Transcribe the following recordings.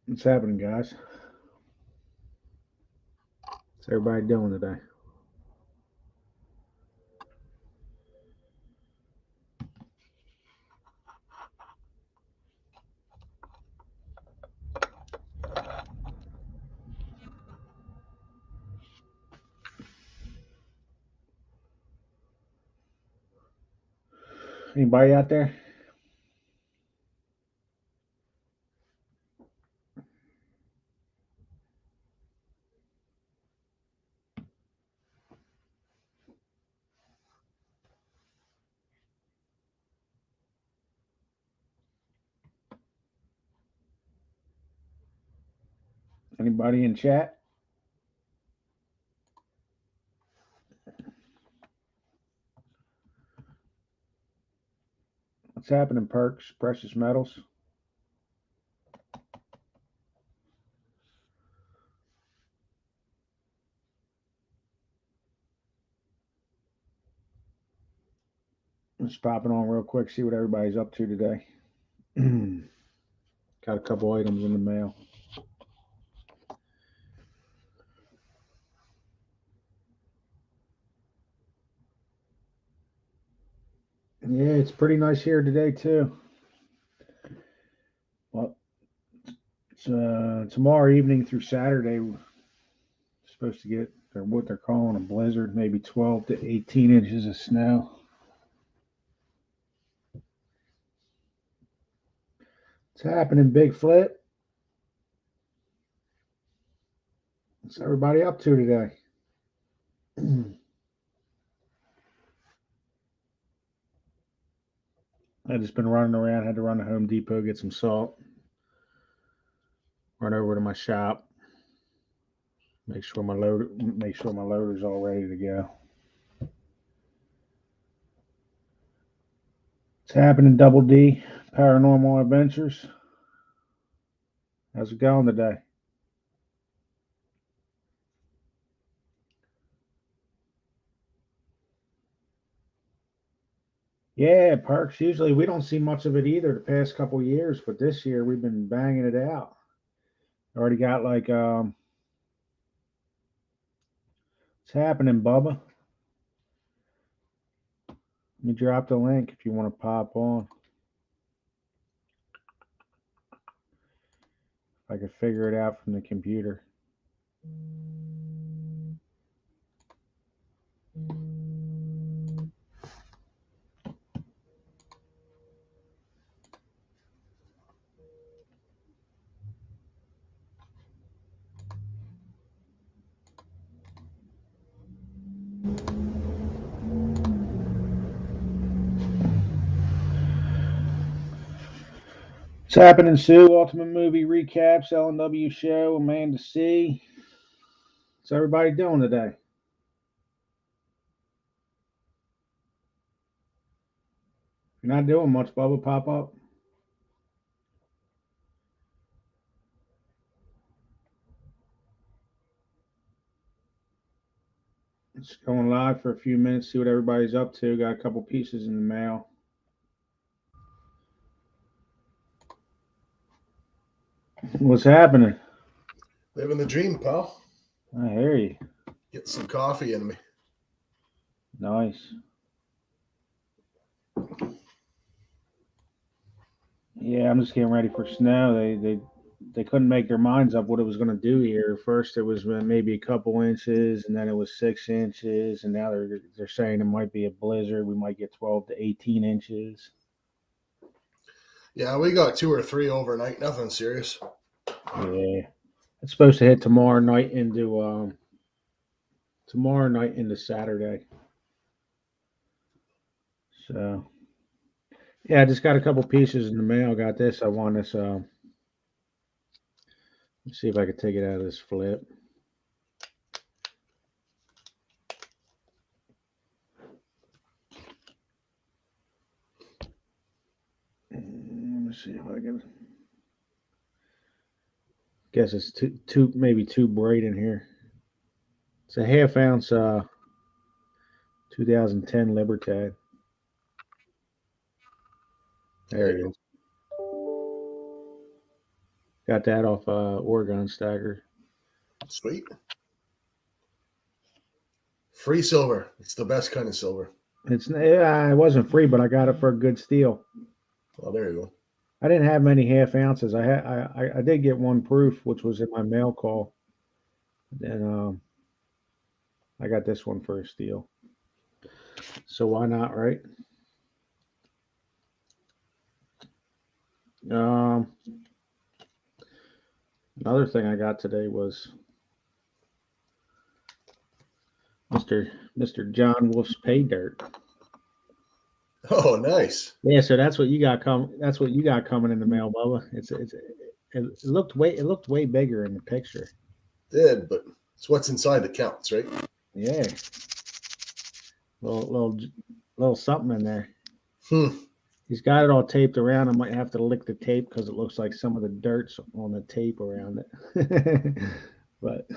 What's happening, guys? What's everybody doing today? Anybody out there? Anybody in chat? What's happening, Perks? Precious metals? Just popping on real quick, see what everybody's up to today. Got a couple items in the mail. Yeah, it's pretty nice here today too. Well, it's, tomorrow evening through Saturday, we're supposed to get what they're calling a blizzard, maybe 12 to 18 inches of snow. What's happening, Bigfoot? What's everybody up to today? I just been running around. Had to run to Home Depot get some salt. Run over to my shop. Make sure my loader's all ready to go. It's happening, Double D Paranormal Adventures. How's it going today? Yeah, Parks. Usually we don't see much of it either the past couple years, but this year we've been banging it out. Already got like it's happening, Bubba. Let me drop the link if you want to pop on. If I could figure it out from the computer. What's happening, Sue? Ultimate Movie Recaps, LNW Show, Amanda C. What's everybody doing today? You're not doing much, Bubba. Pop up. It's going live for a few minutes, see what everybody's up to. Got a couple pieces in the mail. What's happening? Living the dream, pal. I hear you. Get some coffee in me. Nice. Yeah, I'm just getting ready for snow. They couldn't make their minds up what it was going to do here. First, it was maybe a couple inches, and then it was 6 inches, and now they're saying it might be a blizzard. We might get 12 to 18 inches. Yeah, we got 2 or 3 overnight. Nothing serious. Yeah, it's supposed to hit tomorrow night into Saturday. So yeah, I just got a couple pieces in the mail. Got this. I want this. Let's see if I can take it out of this flip. Let me see if I can. Guess it's maybe too bright in here. It's a half ounce 2010 Libertad. There it is. Got that off Oregon Stacker. Sweet. Free silver. It's the best kind of silver. It wasn't free, but I got it for a good steal. Well, there you go. I didn't have many half ounces. I did get one proof, which was in my mail call. And I got this one for a steal. So why not, right? Another thing I got today was Mr. John Wolf's pay dirt. Oh, nice. Yeah, so that's what you got coming in the mail, Bubba. It looked way bigger in the picture. It did, but it's what's inside that counts, right? Yeah. Little something in there. He's got it all taped around. I might have to lick the tape because it looks like some of the dirt's on the tape around it. But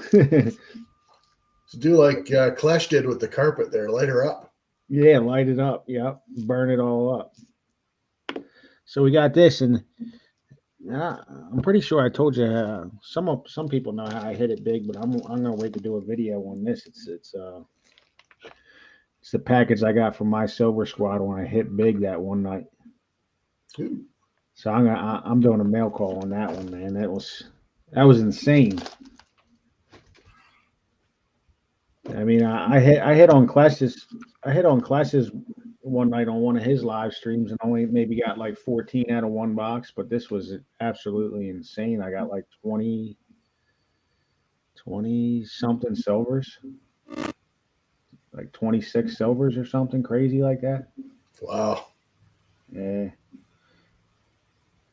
so do like Clash did with the carpet there, light her up. Yeah, light it up. Yep, burn it all up. So we got this, and I'm pretty sure I told you some people know how I hit it big, but I'm gonna wait to do a video on this. It's the package I got from my Silver Squad when I hit big that one night. Ooh. So I'm doing a mail call on that one, man. That was insane. I mean, I hit on Clashes one night on one of his live streams and only maybe got like 14 out of one box, but this was absolutely insane. I got like 20 something silvers, like 26 silvers or something crazy like that. Wow. Yeah.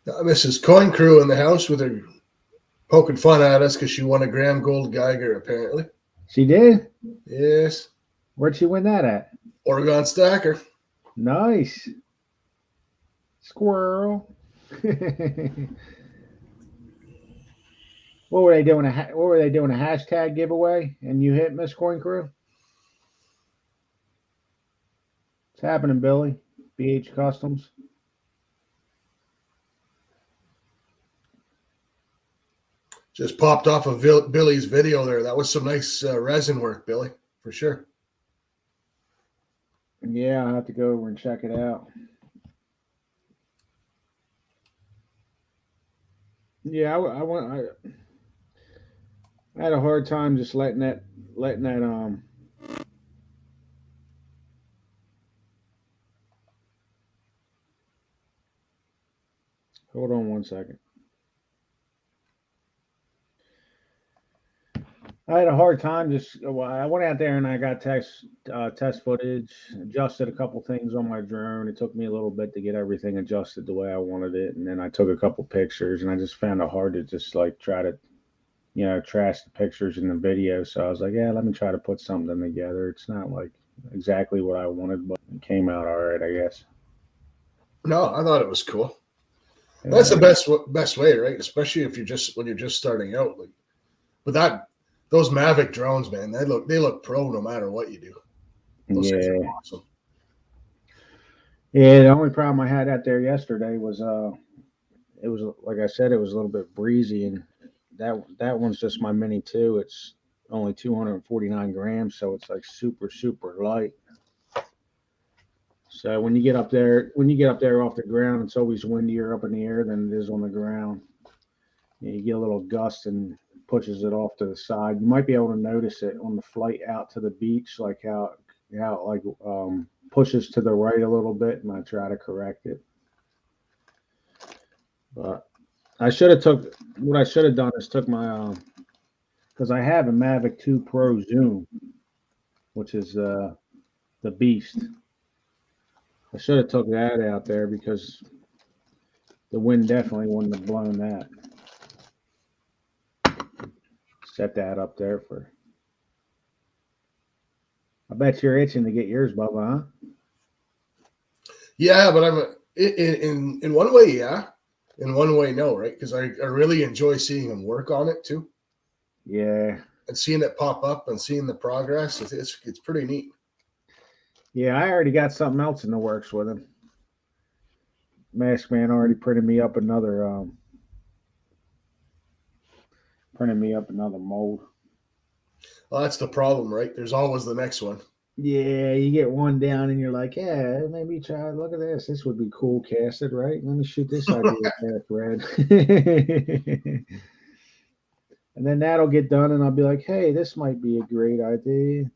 Mrs. Coin Crew in the house with her poking fun at us because she won a Graham Gold Geiger, apparently. She did? Yes. Where'd she win that at? Oregon Stacker. Nice. Squirrel. What were they doing? What were they doing? A hashtag giveaway, and you hit Miss Coin Crew. What's happening, Billy? BH Customs. Just popped off of Billy's video there. That was some nice resin work, Billy, for sure. Yeah, I'll have to go over and check it out. Yeah, I had a hard time just letting that hold on one second. I had a hard time I went out there and I got test footage, adjusted a couple things on my drone. It took me a little bit to get everything adjusted the way I wanted it. And then I took a couple pictures and I just found it hard to just like try to, trash the pictures in the video. So I was like, yeah, let me try to put something together. It's not like exactly what I wanted, but it came out all right, I guess. No, I thought it was cool. Yeah. That's the best way, right? Especially if when you're just starting out. Like, but those Mavic drones, man, they look pro no matter what you do. Those things are awesome. Yeah, the only problem I had out there yesterday was it was, like I said, it was a little bit breezy, and that one's just my Mini 2. It's only 249 grams, so it's like super light. So when you get up there off the ground, it's always windier up in the air than it is on the ground. You get a little gust and pushes it off to the side. You might be able to notice it on the flight out to the beach, like how it pushes to the right a little bit, and I try to correct it. But what I should have done is took my because I have a Mavic 2 Pro Zoom, which is the beast. I should have took that out there because the wind definitely wouldn't have blown that. Set that up there for. I bet you're itching to get yours, Bubba, huh? Yeah, but I'm in one way, yeah. In one way, no, right? Because I really enjoy seeing him work on it too. Yeah. And seeing it pop up and seeing the progress, it's pretty neat. Yeah, I already got something else in the works with him. Mask Man already printed me up another printing me up another mold. Well, that's the problem, right? There's always the next one. Yeah, you get one down and you're like, yeah, maybe try. Look at this. This would be cool casted, right? Let me shoot this idea past Red. And then that'll get done, and I'll be like, hey, this might be a great idea.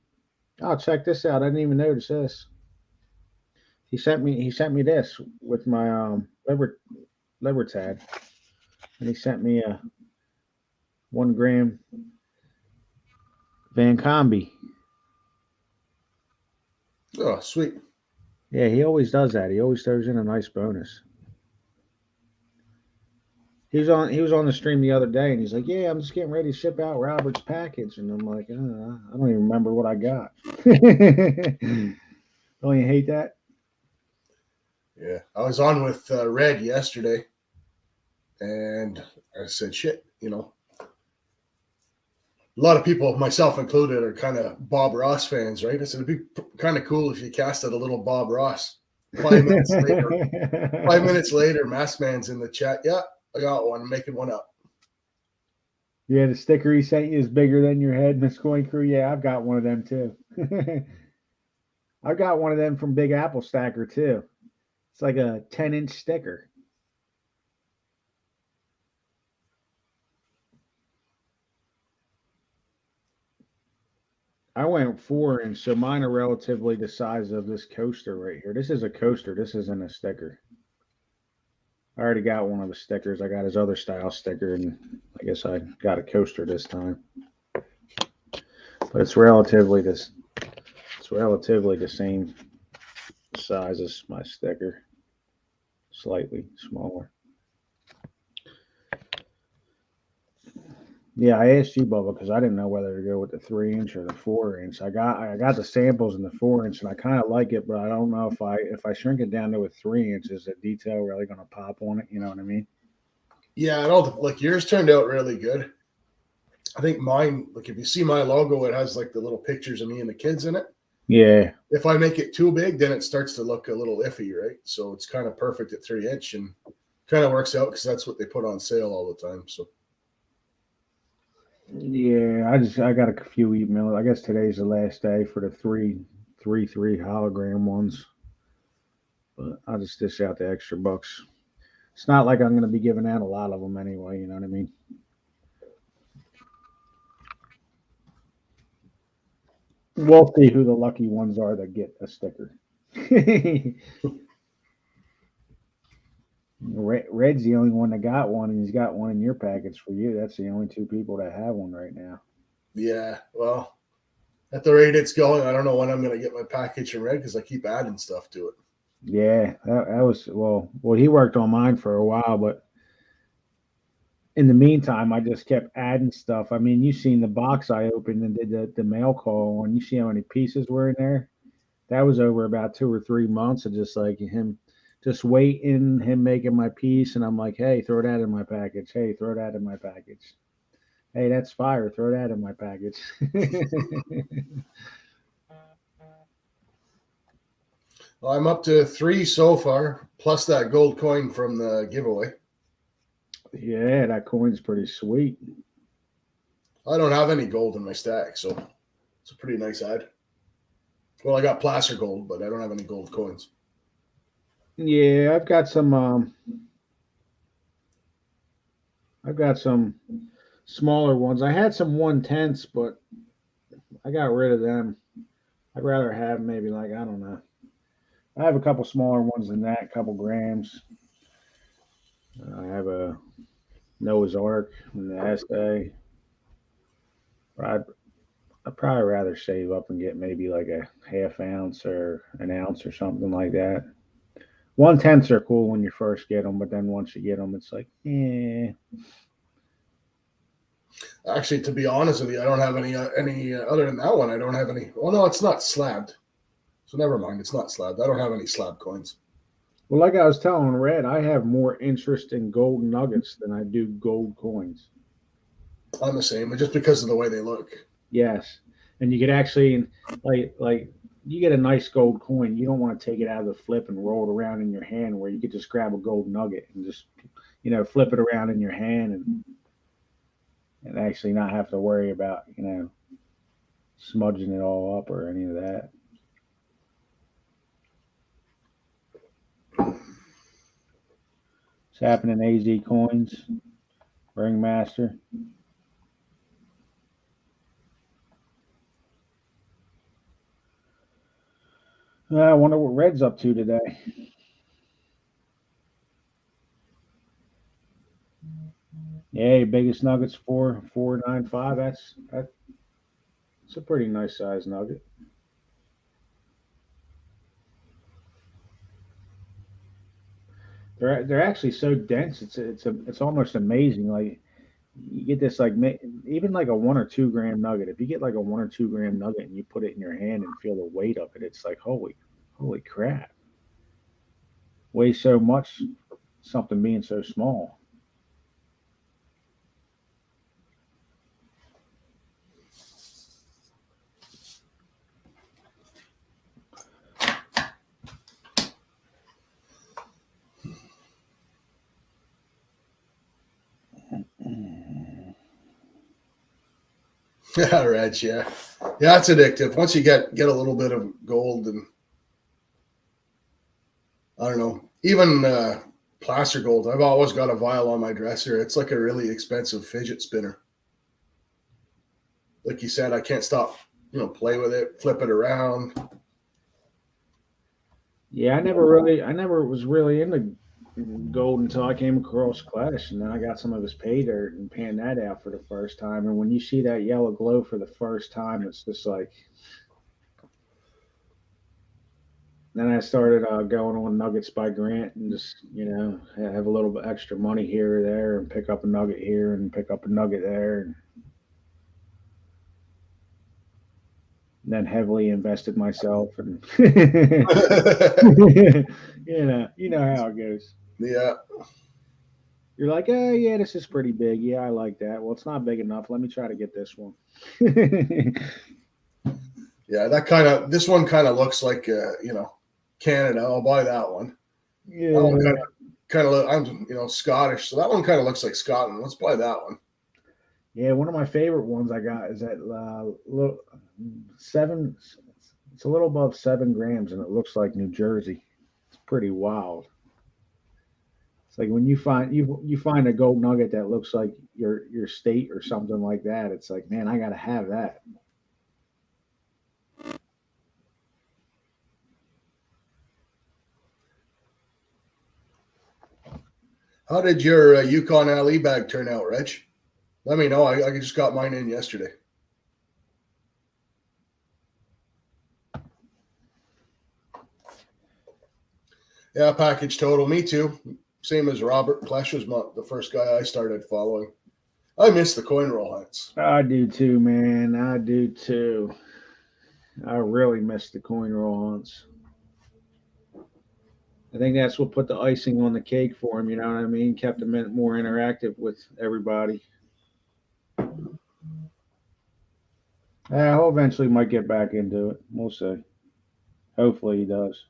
Oh, check this out. I didn't even notice this. He sent me this with my Libertad, and he sent me a 1 gram Van Combi. Oh, sweet. Yeah, he always does that. He always throws in a nice bonus. He was on the stream the other day, and he's like, "Yeah, I'm just getting ready to ship out Robert's package," and I'm like, I don't even remember what I got. Don't you hate that? Yeah, I was on with Red yesterday, and I said, "Shit, a lot of people, myself included, are kind of Bob Ross fans, right?" I said, "It'd be kind of cool if you casted a little Bob Ross." 5 minutes later, 5 minutes later, Mask Man's in the chat. Yeah, I got one. I'm making one up. Yeah, the sticker he sent you is bigger than your head, Miss Coin Crew. Yeah, I've got one of them too. I've got one of them from Big Apple Stacker too. It's like a 10-inch sticker. I went 4-inch, so mine are relatively the size of this coaster right here. This is a coaster. This isn't a sticker. I already got one of the stickers. I got his other style sticker, and I guess I got a coaster this time. But it's relatively the same size as my sticker, slightly smaller. Yeah, I asked you, Bubba, because I didn't know whether to go with the 3-inch or the 4-inch. I got the samples in the 4-inch, and I kind of like it, but I don't know if I shrink it down to a 3-inch, is the detail really going to pop on it? You know what I mean? Yeah, I don't like yours turned out really good. I think mine, like if you see my logo, it has like the little pictures of me and the kids in it. Yeah. If I make it too big, then it starts to look a little iffy, right? So it's kind of perfect at 3-inch, and kind of works out because that's what they put on sale all the time. So Yeah, I got a few emails. I guess today's the last day for the three hologram ones, but I'll just dish out the extra bucks. It's not like I'm going to be giving out a lot of them anyway. You know what I mean? We'll see who the lucky ones are that get a sticker. Red's the only one that got one, and he's got one in your package for you. That's the only two people that have one right now. yeah, well, at the rate it's going, I don't know when I'm going to get my package in Red because I keep adding stuff to it. Yeah, that was well. He worked on mine for a while, but in the meantime, I just kept adding stuff. I mean, you seen the box I opened and did the mail call on. You see how many pieces were in there? That was over about 2 or 3 months of just like him, just waiting, him making my piece, and I'm like, hey, throw that in my package. Hey, throw that in my package. Hey, that's fire. Throw that in my package. Well, I'm up to 3 so far, plus that gold coin from the giveaway. Yeah, that coin's pretty sweet. I don't have any gold in my stack, so it's a pretty nice ad. Well, I got placer gold, but I don't have any gold coins. Yeah, I've got some smaller ones. I had some 1/10s, but I got rid of them. I'd rather have maybe like I don't know. I have a couple smaller ones than that, a couple grams. I have a Noah's Ark and the SA. I'd probably rather save up and get maybe like a half ounce or an ounce or something like that. 1/10s are cool when you first get them, but then once you get them, it's like, eh. Actually, to be honest with you, I don't have any other than that one. I don't have any. Well, no, it's not slabbed, so never mind. It's not slabbed. I don't have any slab coins. Well, like I was telling Red, I have more interest in gold nuggets than I do gold coins. I'm the same, but just because of the way they look. Yes, and you could actually like you get a nice gold coin. You don't want to take it out of the flip and roll it around in your hand, where you could just grab a gold nugget and just flip it around in your hand and and actually not have to worry about, smudging it all up or any of that. It's happening. AZ Coins, Ringmaster. I wonder what Red's up to today. Yeah, biggest nuggets 4,495. That's a pretty nice size nugget. They're actually so dense. It's almost amazing. Like you get this even like a 1 or 2 gram nugget. If you get like a 1 or 2 gram nugget and you put it in your hand and feel the weight of it, it's like holy crap. Weighs so much, something being so small. Yeah, Reg. Yeah, it's addictive. Once you get a little bit of gold, and I don't know, even placer gold. I've always got a vial on my dresser. It's like a really expensive fidget spinner. Like you said, I can't stop. Play with it, flip it around. Yeah, I never was really into gold until I came across Clash, and then I got some of his pay dirt and panned that out for the first time. And when you see that yellow glow for the first time, it's just like. Then I started going on Nuggets by Grant and just have a little bit extra money here or there and pick up a nugget here and pick up a nugget there, and then heavily invested myself and you know how it goes. Yeah. You're like, oh yeah, this is pretty big. Yeah, I like that. Well, it's not big enough. Let me try to get this one. Yeah, this one kind of looks like Canada. I'll buy that one. Yeah. That one kind of I'm Scottish, so that one kind of looks like Scotland. Let's buy that one. Yeah, one of my favorite ones I got is that seven. It's a little above 7 grams, and it looks like New Jersey. It's pretty wild. It's like when you find a gold nugget that looks like your state or something like that. It's like, man, I gotta have that. How did your Yukon LE bag turn out, Rich? Let me know. I just got mine in yesterday. Yeah, package total. Me too. Same as Robert. Clash was the first guy I started following. I miss the coin roll hunts. I do too, man. I do too. I really miss the coin roll hunts. I think that's what put the icing on the cake for him. You know what I mean? Kept him more interactive with everybody. He'll eventually might get back into it. We'll see. Hopefully he does.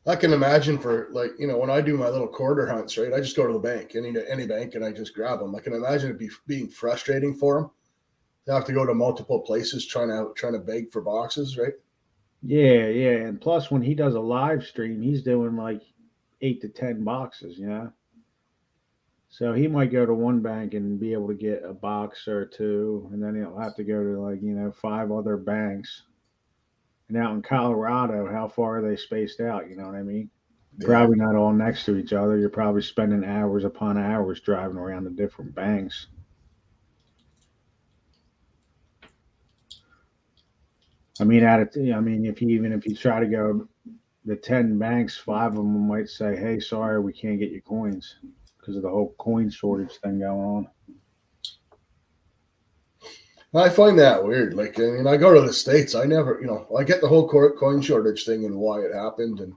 I can imagine for when I do my little quarter hunts, right? I just go to the bank, any bank, and I just grab them. I can imagine it being frustrating for them. They have to go to multiple places trying to beg for boxes, right? Yeah. And plus, when he does a live stream, he's doing like 8 to 10 boxes. So he might go to one bank and be able to get a box or two, and then he'll have to go to 5 other banks. And out in Colorado, how far are they spaced out? You know what I mean? Yeah. Probably not all next to each other. You're probably spending hours upon hours driving around the different banks. I mean, if you try to go the 10 banks, 5 of them might say, "Hey, sorry, we can't get your coins because of the whole coin shortage thing going on." I find that weird. I go to the States. I never, I get the whole coin shortage thing and why it happened,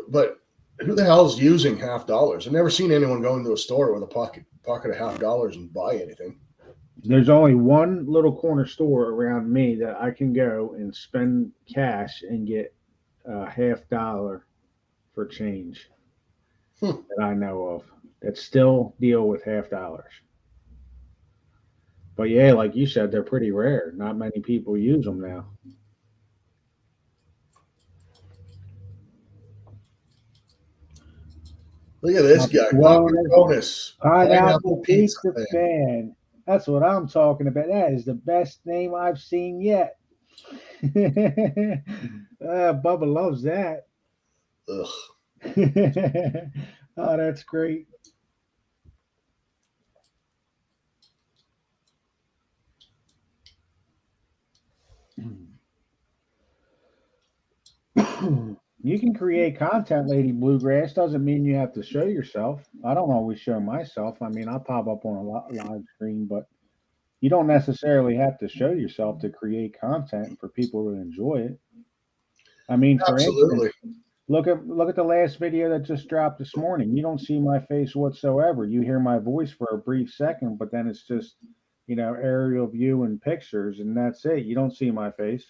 but who the hell's using $50? I've never seen anyone go into a store with a pocket of $50 and buy anything. There's only one little corner store around me that I can go and spend cash and get $50 for change that I know of that still deal with half dollars. But yeah, like you said, they're pretty rare. Not many people use them now. Look at this guy, Papa Wellness Bonus, Pineapple Pineapple Pizza Pizza Fan. Fan. That's what I'm talking about. That is the best name I've seen yet. Bubba loves that. Ugh. Oh, that's great. You can create content, Lady Bluegrass. Doesn't mean you have to show yourself. I don't always show myself. I mean, I pop up on a live screen, but you don't necessarily have to show yourself to create content for people to enjoy it. I mean, for Absolutely. instance, look at the last video that just dropped this morning. You don't see my face whatsoever. You hear my voice for a brief second, but then it's just, aerial view and pictures, and that's it. You don't see my face.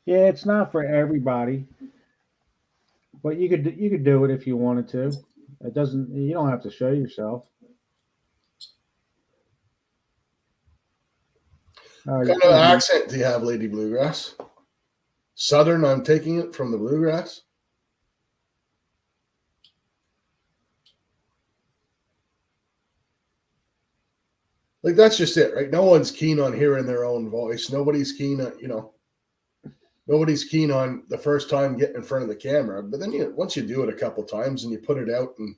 Yeah, it's not for everybody, but you could do it if you wanted to. It doesn't. You don't have to show yourself. What kind of accent do you have, Lady Bluegrass? Southern, I'm taking it from the Bluegrass. Like, that's just it, right? No one's keen on hearing their own voice. Nobody's keen on, nobody's keen on the first time getting in front of the camera. But then once you do it a couple times and you put it out and,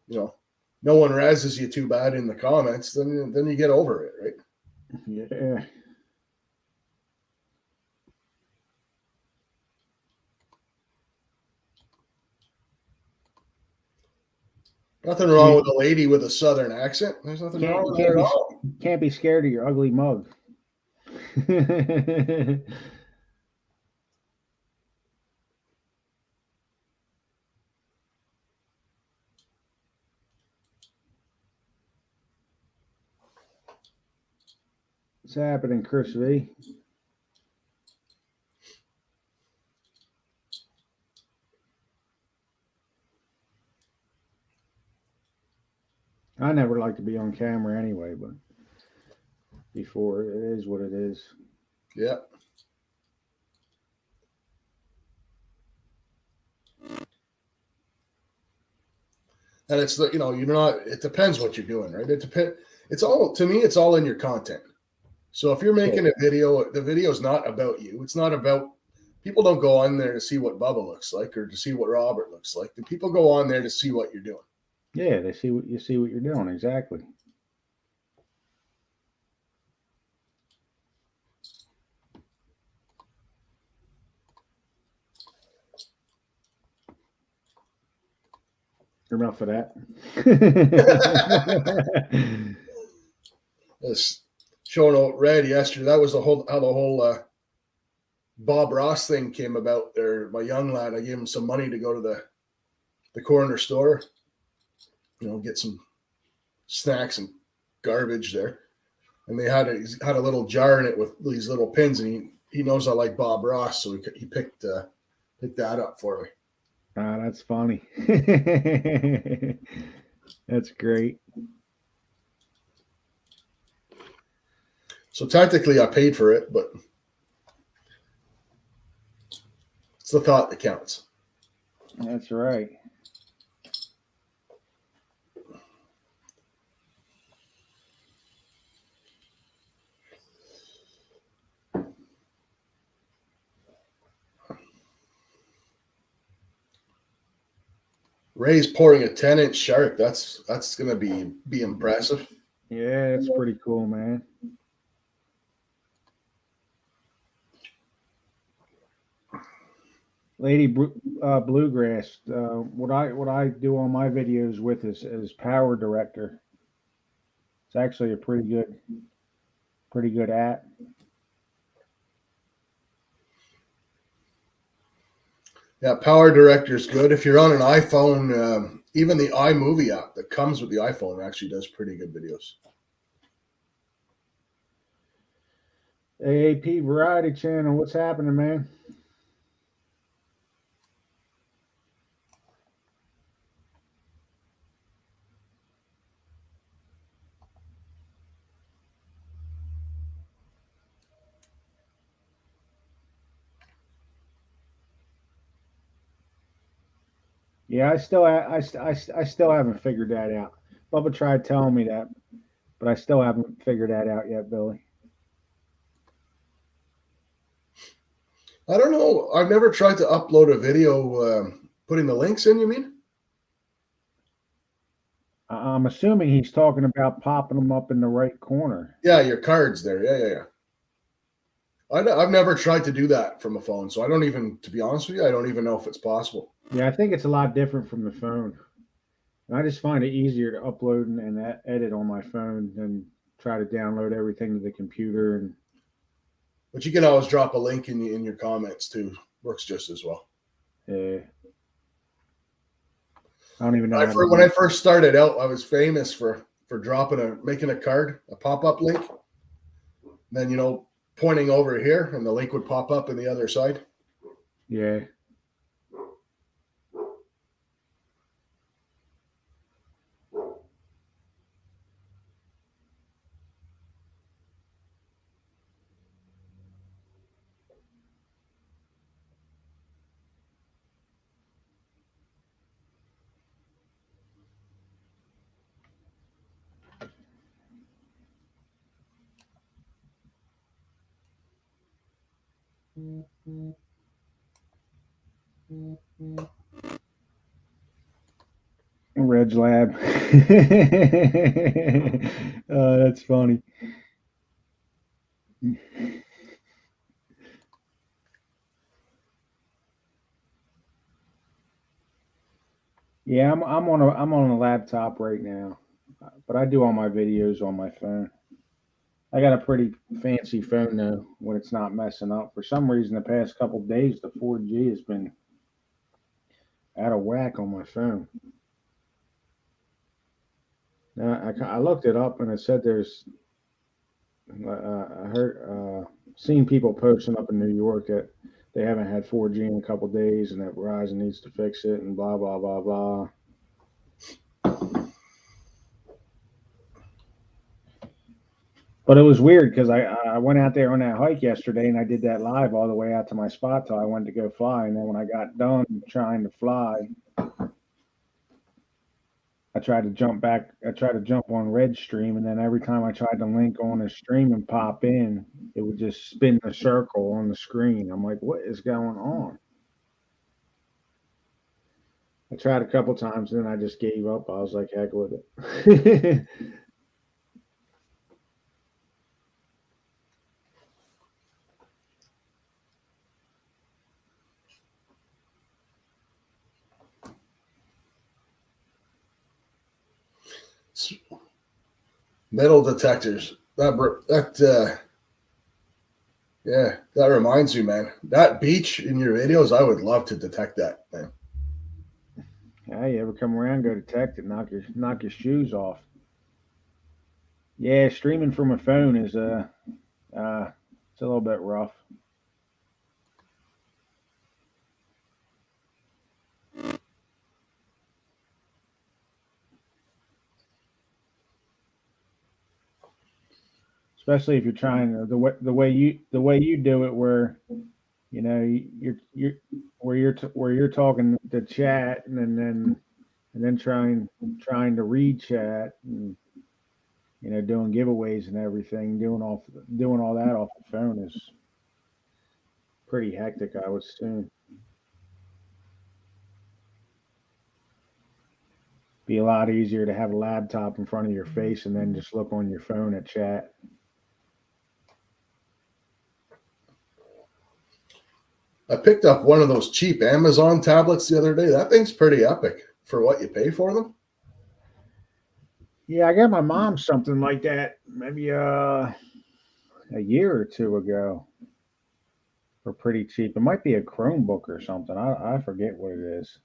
no one razzes you too bad in the comments, then you get over it, right? Yeah. Nothing wrong with a lady with a southern accent. There's nothing wrong with her at all. Can't be scared of your ugly mug. What's happening, Chris V? I never like to be on camera anyway, but before it is what it is. Yeah. And it's you're not. It depends what you're doing, right? It's all, to me. It's all in your content. So if you're making a video, the video is not about you. It's not about. People don't go on there to see what Bubba looks like or to see what Robert looks like. The people go on there to see what you're doing. Yeah, they see what you're doing exactly. Enough of that. This show note read yesterday. That was how the whole Bob Ross thing came about. There, my young lad, I gave him some money to go to the corner store, get some snacks and garbage there. And they had a little jar in it with these little pins, and he knows I like Bob Ross, so he picked that up for me. Ah, that's funny. That's great. So technically, I paid for it, but it's the thought that counts. That's right. Ray's pouring a 10-inch shark. That's going to be impressive. Yeah, it's pretty cool, man. Lady Bluegrass. What I do on my videos with is Power Director. It's actually a pretty good app. Yeah, Power Director is good. If you're on an iPhone, even the iMovie app that comes with the iPhone actually does pretty good videos. AAP Variety Channel, what's happening, man? Yeah, I still haven't figured that out. Bubba tried telling me that, but I still haven't figured that out yet, Billy. I don't know. I've never tried to upload a video putting the links in, you mean? I'm assuming he's talking about popping them up in the right corner. Yeah, your cards there. Yeah. I've never tried to do that from a phone, so I don't even, to be honest with you, I don't even know if it's possible. Yeah, I think it's a lot different from the phone. And I just find it easier to upload and edit on my phone than try to download everything to the computer. And But you can always drop a link in your comments too. Works just as well. I don't even know how to When do I it. first started out, I was famous for making a card, a pop up link, then pointing over here, and the link would pop up in the other side. Yeah. Red's Lab. That's funny. Yeah, I'm on a laptop right now, but I do all my videos on my phone. I got a pretty fancy phone though when it's not messing up. For some reason, the past couple days, the 4G has been out of whack on my phone. Now, I looked it up and it said there's I heard seen people posting up in New York that they haven't had 4G in a couple days and that Verizon needs to fix it and blah blah blah blah. But it was weird because I went out there on that hike yesterday and I did that live all the way out to my spot till I went to go fly. And then when I got done trying to fly, I tried to jump back. I tried to jump on Red Stream, and then every time I tried to link on a stream and pop in, it would just spin a circle on the screen. I'm like, what is going on? I tried a couple times, and then I just gave up. I was like, heck with it. Metal detectors. Yeah, that reminds me, man. That beach in your videos, I would love to detect that, man. Yeah, you ever come around, go detect it, knock your shoes off. Yeah, streaming from a phone is it's a little bit rough. Especially if you're trying the way you do it, where you know you're where you're talking to chat and then trying to read chat and doing giveaways and everything, doing all that off the phone is pretty hectic, I would assume. Be a lot easier to have a laptop in front of your face and then just look on your phone at chat. I picked up one of those cheap Amazon tablets the other day. That thing's pretty epic for what you pay for them. Yeah, I got my mom something like that maybe a year or two ago for pretty cheap. It might be a Chromebook or something. I forget what it is.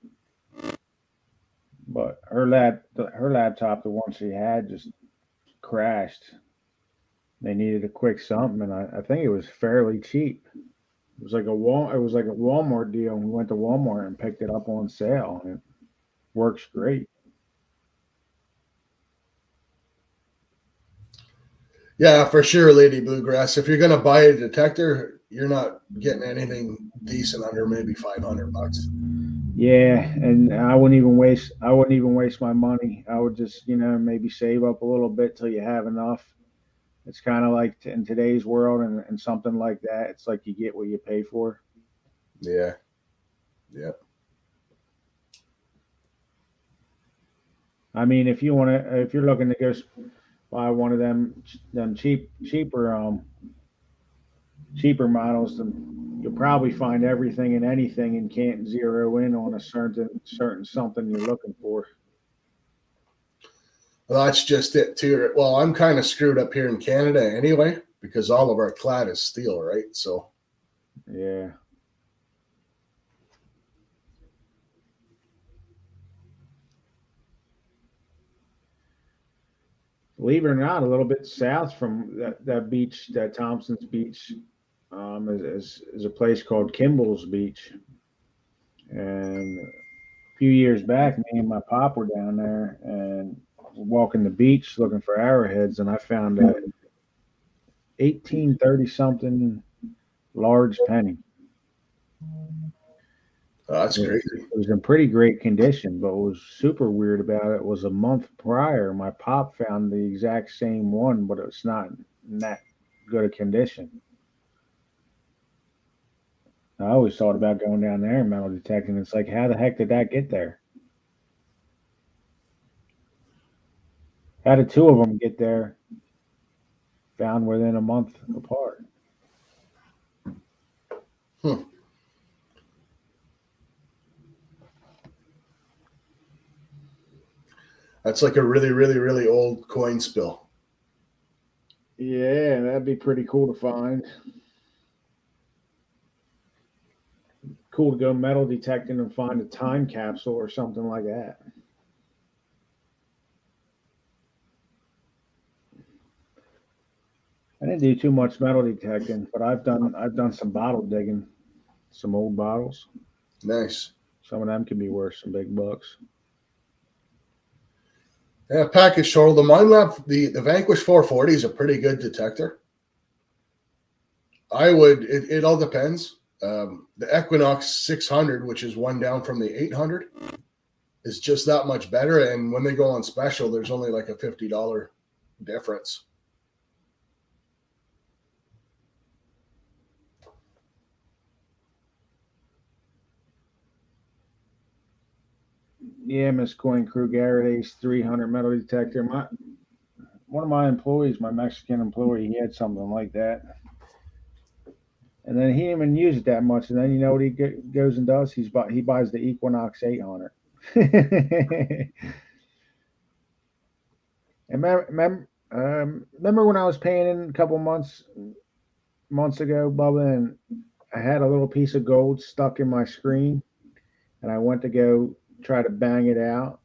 But her laptop, the one she had, just crashed. They needed a quick something, and I think it was fairly cheap. It was like it was like a Walmart deal. We went to Walmart and picked it up on sale, and it works great. Yeah, for sure, Lady Bluegrass. If you're gonna buy a detector, you're not getting anything decent under maybe $500. Yeah, and I wouldn't even waste my money. I would just, maybe save up a little bit till you have enough. It's kind of like in today's world and something like that. It's like you get what you pay for. Yeah, yeah. I mean, if you're looking to go buy one of them cheaper models, then you'll probably find everything and anything and can't zero in on a certain something you're looking for. Well, that's just it too. Well, I'm kind of screwed up here in Canada anyway because all of our clad is steel, right? So Yeah. Believe it or not, a little bit south from that beach, that Thompson's Beach, is a place called Kimball's Beach. And a few years back, me and my pop were down there and walking the beach looking for arrowheads, and I found a 1830 something large penny. that's It crazy. was in pretty great condition, but what was super weird about it was a month prior, my pop found the exact same one, but it was not in that good a condition. I always thought about going down there and metal detecting. It's like, how the heck did that get there? How did two of them get there found within a month apart? Hmm. That's like a really, really, really old coin spill. Yeah, that'd be pretty cool to find. Cool to go metal detecting and find a time capsule or something like that. I didn't do too much metal detecting, but I've done some bottle digging, some old bottles. Nice. Some of them can be worth some big bucks. Yeah, package short. The Mind Lab, the Vanquish 440 is a pretty good detector. It all depends. The Equinox 600, which is one down from the 800, is just that much better. And when they go on special, there's only like a $50 difference. Yeah, Miss Coin Crew Garrett's 300 metal detector. One of my employees, my Mexican employee, he had something like that. And then he didn't even use it that much. And then you know what he goes and does? He buys the Equinox 800. And remember when I was painting a couple months ago, Bubba, and I had a little piece of gold stuck in my screen, and I went to go try to bang it out,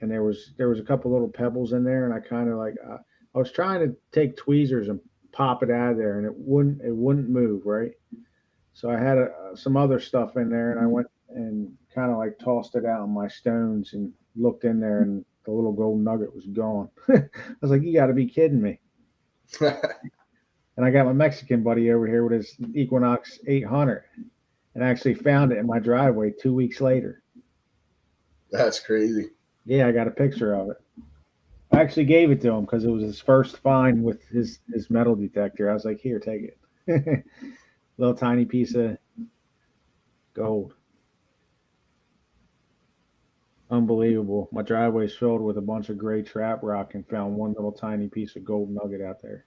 and there was a couple little pebbles in there, and I kind of like I was trying to take tweezers and pop it out of there, and it wouldn't move, right? So I had some other stuff in there, and I went and kind of like tossed it out on my stones and looked in there, and the little gold nugget was gone. I was like, "You got to be kidding me!" And I got my Mexican buddy over here with his Equinox 800, and I actually found it in my driveway 2 weeks later. That's crazy. Yeah, I got a picture of it. I actually gave it to him because it was his first find with his metal detector. I was like, "Here, take it." Little tiny piece of gold. Unbelievable. My driveway's filled with a bunch of gray trap rock and found one little tiny piece of gold nugget out there.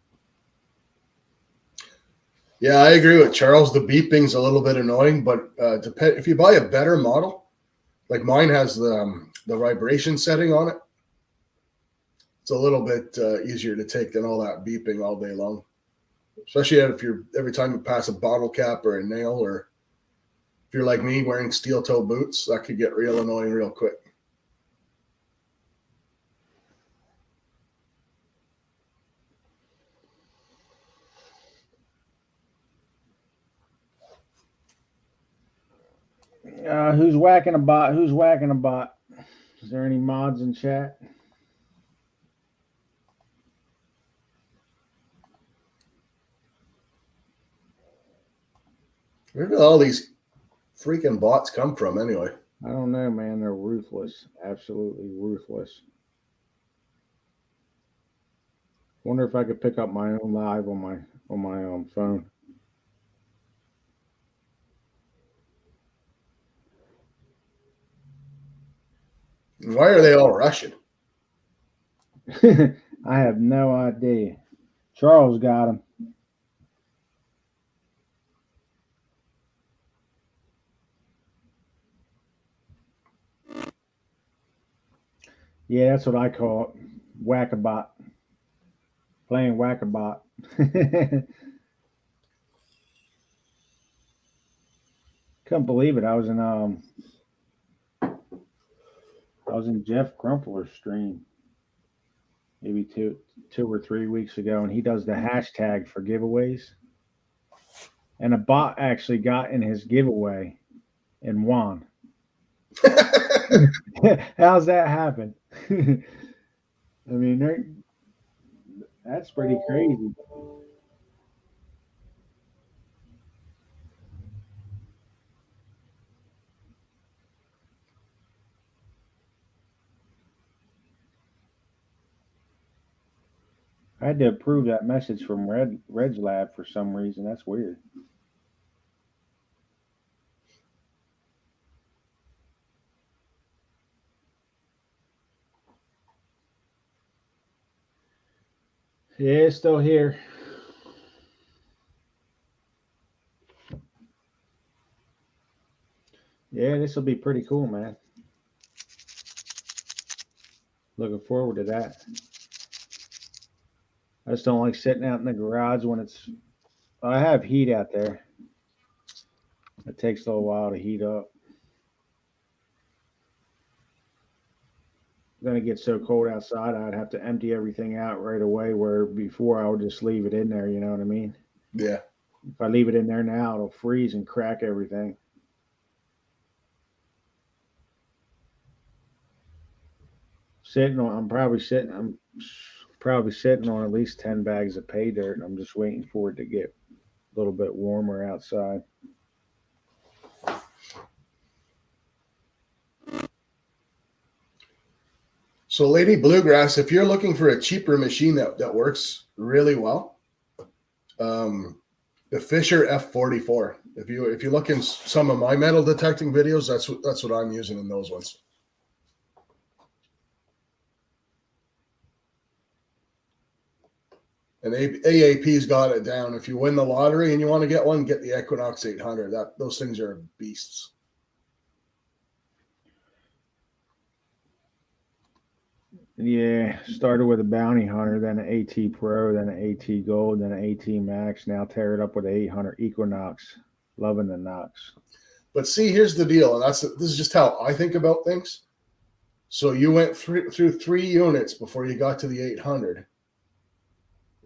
Yeah, I agree with Charles. The beeping's a little bit annoying, but if you buy a better model, like mine has the vibration setting on it, it's a little bit easier to take than all that beeping all day long. Especially if you're every time you pass a bottle cap or a nail, or if you're like me wearing steel toe boots, that could get real annoying real quick. Who's whacking a bot? Who's whacking a bot? Is there any mods in chat? Where do all these freaking bots come from anyway? I don't know, man. They're ruthless. Absolutely ruthless. Wonder if I could pick up my own live on my phone. Why are they all Russian? I have no idea. Charles got him. Yeah, that's what I call it. Whack-a-bot. Playing whack-a-bot. Couldn't believe it. I was in Jeff Crumpler's stream maybe two or 3 weeks ago, and he does the hashtag for giveaways. And a bot actually got in his giveaway and won. How's that happen? I mean, that's pretty crazy. I had to approve that message from Red's Lab for some reason. That's weird. Yeah, it's still here. Yeah, this will be pretty cool, man. Looking forward to that. I just don't like sitting out in the garage when it's. I have heat out there. It takes a little while to heat up. Then it gets so cold outside, I'd have to empty everything out right away. Where before I would just leave it in there. You know what I mean? Yeah. If I leave it in there now, it'll freeze and crack everything. I'm probably sitting on at least 10 bags of pay dirt, and I'm just waiting for it to get a little bit warmer outside. So, Lady Bluegrass, if you're looking for a cheaper machine that works really well, the Fisher F44. If you look in some of my metal detecting videos, that's what I'm using in those ones. And AAP's got it down. If you win the lottery and you want to get one, get the Equinox 800. Those things are beasts. Yeah, started with a Bounty Hunter, then an AT Pro, then an AT Gold, then an AT Max. Now tear it up with an 800 Equinox. Loving the Knox. But see, here's the deal, and this is just how I think about things. So you went through 3 units before you got to the 800.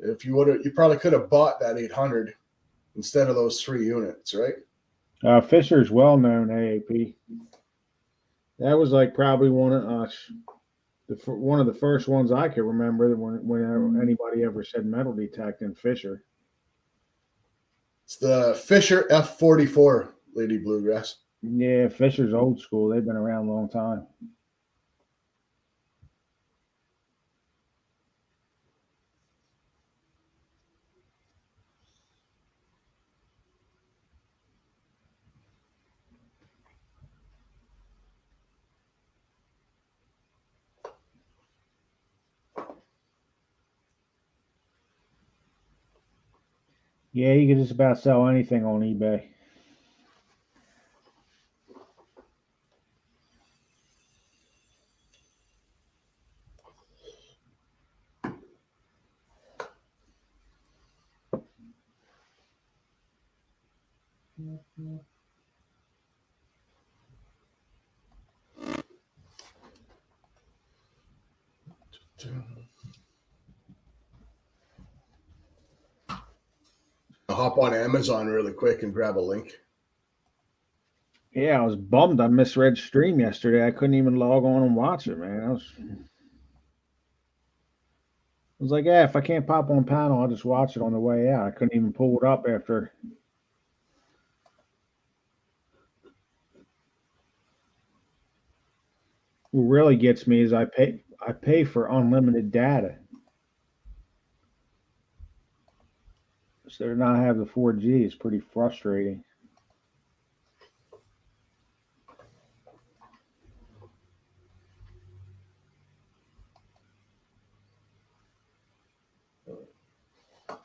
If you probably could have bought that 800 instead of those 3 units, right? Fisher's well-known AAP. That was like probably one of the first ones I could remember when anybody ever said metal detecting Fisher. It's the Fisher F44, Lady Bluegrass. Yeah, Fisher's old school. They've been around a long time. Yeah, you can just about sell anything on eBay. I'll hop on Amazon really quick and grab a link. Yeah, I was bummed. I misread stream yesterday. I couldn't even log on and watch it, man. I was like, yeah, if I can't pop on panel, I'll just watch it on the way out. I couldn't even pull it up after. What really gets me is I pay for unlimited data. So to not have the 4G is pretty frustrating.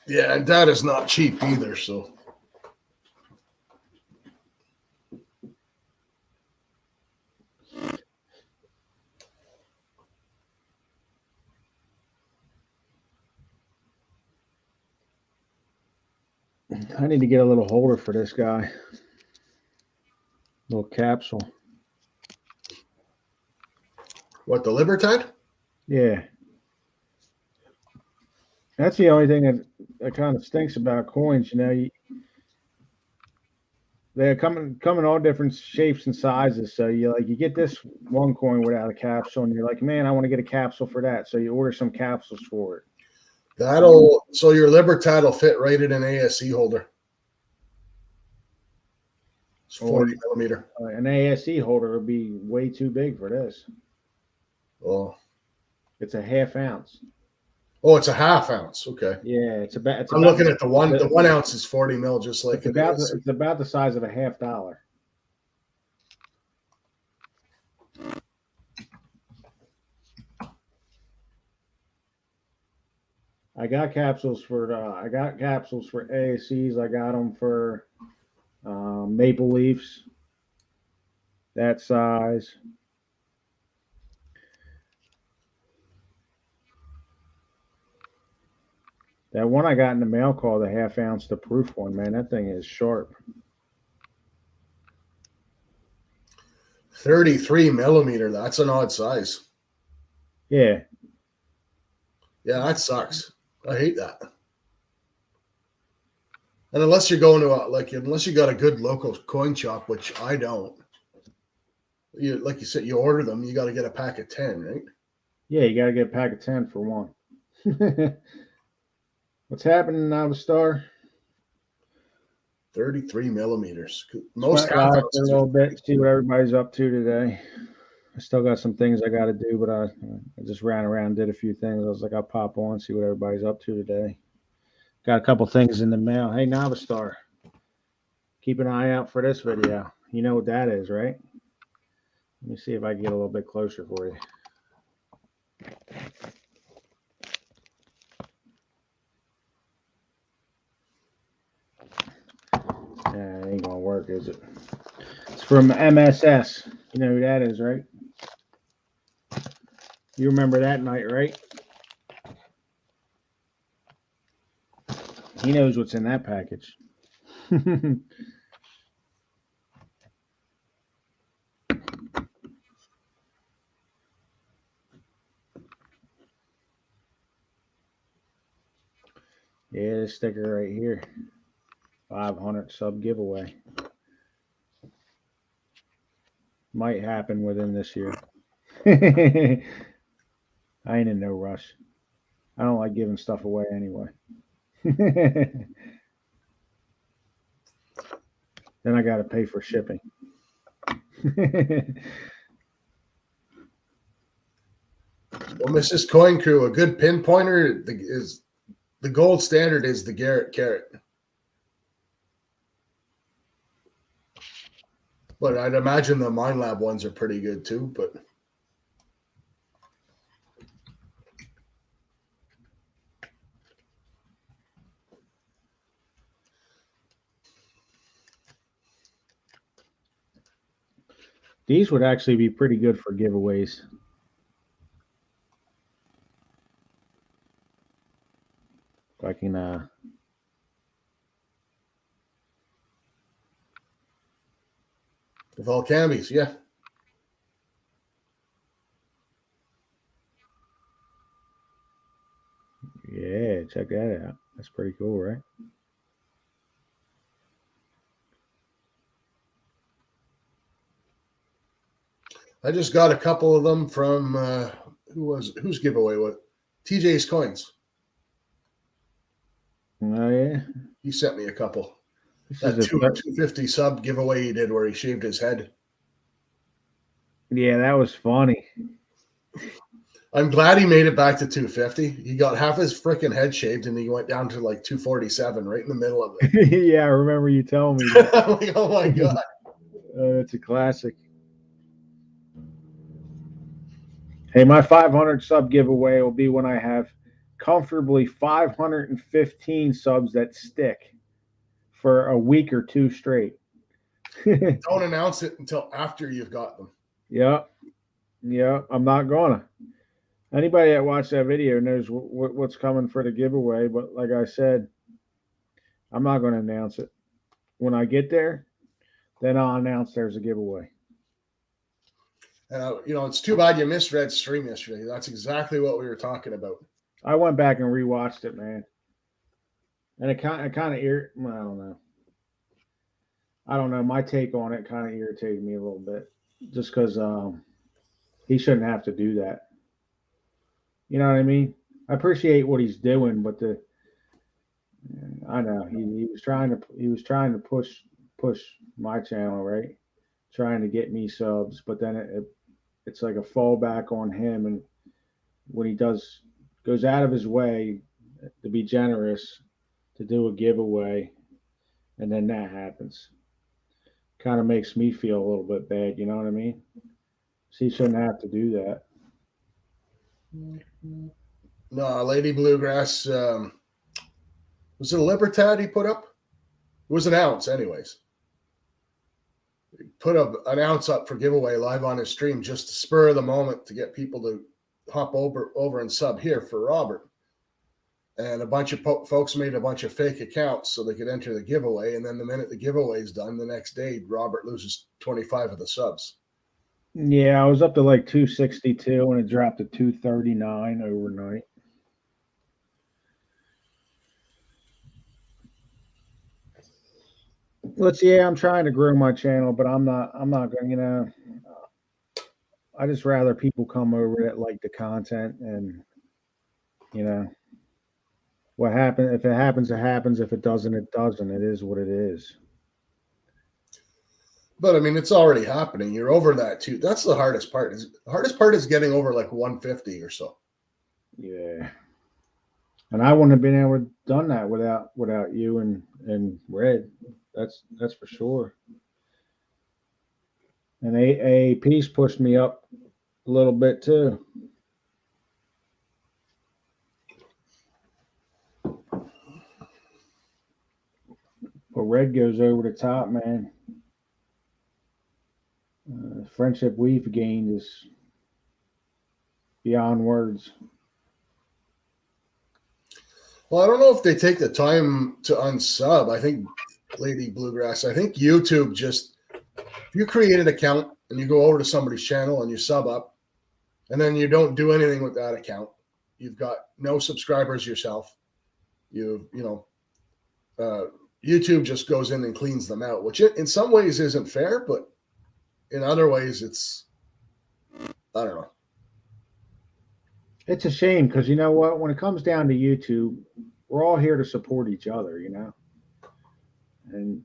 Yeah, and data's not cheap either, so. I need to get a little holder for this guy. Little capsule. What, the Libertad? Yeah. That's the only thing that kind of stinks about coins. They're coming all different shapes and sizes. So you get this one coin without a capsule, and you're like, man, I want to get a capsule for that. So you order some capsules for it. So your Libertad will fit right in an ASE holder. It's 40 millimeter. An ASE holder would be way too big for this. Oh. It's a half ounce. Oh, it's a half ounce. Okay. Yeah, I'm looking at the 1 ounce is 40 mil, just like it's about the size of a $50. I got capsules for ASCs. I got them for Maple Leafs. That size. That one I got in the mail called the half ounce, the proof one, man. That thing is sharp. 33 millimeter. That's an odd size. Yeah. Yeah, that sucks. I hate that. And unless you're going to unless you got a good local coin shop, which I don't, like you said, you order them, you got to get a pack of 10, right? Yeah, you got to get a pack of 10 for one. What's happening now, Star? 33 millimeters. Most live for a little bit, see what everybody's up to today. I still got some things I got to do, but I just ran around, did a few things. I was like, I'll pop on, see what everybody's up to today. Got a couple things in the mail. Hey, Navistar, keep an eye out for this video. You know what that is, right? Let me see if I can get a little bit closer for you. It ain't gonna work, is it? It's from MSS. You know who that is, right? You remember that night, right? He knows what's in that package. Yeah, this sticker right here. 500 sub giveaway. Might happen within this year. I ain't in no rush. I don't like giving stuff away anyway. Then I got to pay for shipping. Well, Mrs. Coin Crew, a good pinpointer is the gold standard is the Garrett Carrot. But I'd imagine the Mind Lab ones are pretty good too. But these would actually be pretty good for giveaways. If I can the Volcambis, yeah. Yeah, check that out. That's pretty cool, right? I just got a couple of them from whose giveaway was TJ's Coins. Oh yeah, he sent me a couple. this That is 250 sub giveaway he did where he shaved his head. yeah, that was funny. I'm glad he made it back to 250. He got half his freaking head shaved and he went down to like 247 right in the middle of it. Yeah, I remember you telling me that. I'm like, oh my God. It's a classic. Hey, my 500 sub giveaway will be when I have comfortably 515 subs that stick for a week or two straight. Don't announce it until after you've got them. Yeah, I'm not gonna. Anybody that watched that video knows what's coming for the giveaway, but like I said, I'm not going to announce it. When I get there, then I'll announce there's a giveaway. And it's too bad you missed Red's stream yesterday. That's exactly what we were talking about. I went back and rewatched it, man, and it kind of well, I don't know. My take on it kind of irritated me a little bit, just because he shouldn't have to do that. You know what I mean? I appreciate what he's doing, but I know he was trying to push my channel, right? Trying to get me subs, but then it's like a fallback on him, and when he goes out of his way to be generous to do a giveaway, and then that happens, kind of makes me feel a little bit bad. You know what I mean? So he shouldn't have to do that. No, Lady Bluegrass. Was it a Libertad he put up? It was an ounce, anyways. He put an ounce up for giveaway live on his stream just to spur the moment to get people to hop over and sub here for Robert. And a bunch of folks made a bunch of fake accounts so they could enter the giveaway. And then the minute the giveaway is done, the next day, Robert loses 25 of the subs. Yeah, I was up to like 262 and it dropped to 239 overnight. I'm trying to grow my channel, but I'm not going, I just rather people come over that like the content, and what happens, if it happens, it happens. If it doesn't, it doesn't. It is what it is. But I mean, it's already happening. You're over that too. That's the hardest part. The hardest part is getting over like 150 or so. Yeah. And I wouldn't have been able to done that without you and Red. That's for sure. And AAP's pushed me up a little bit too. But Red goes over the top, man. Friendship we've gained is beyond words. Well, I don't know if they take the time to unsub. I think Lady Bluegrass, I think YouTube just, if you create an account and you go over to somebody's channel and you sub up, and then you don't do anything with that account, you've got no subscribers yourself. YouTube just goes in and cleans them out, which in some ways isn't fair, but in other ways it's, I don't know. It's a shame because you know what? When it comes down to YouTube, we're all here to support each other, and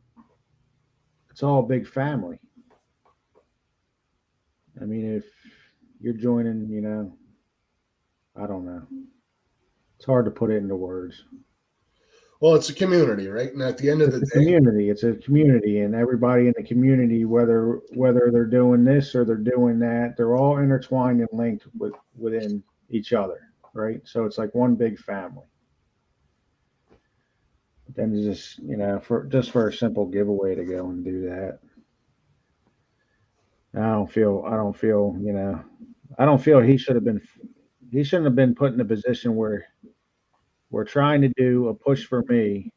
it's all a big family. I mean, if you're joining, I don't know. It's hard to put it into words. Well, it's a community, right? And at the end of the day, it's a community, and everybody in the community, whether they're doing this or they're doing that, they're all intertwined and linked within each other, right? So it's like one big family. Then just for a simple giveaway to go and do that, I don't feel he shouldn't have been put in a position where we're trying to do a push for me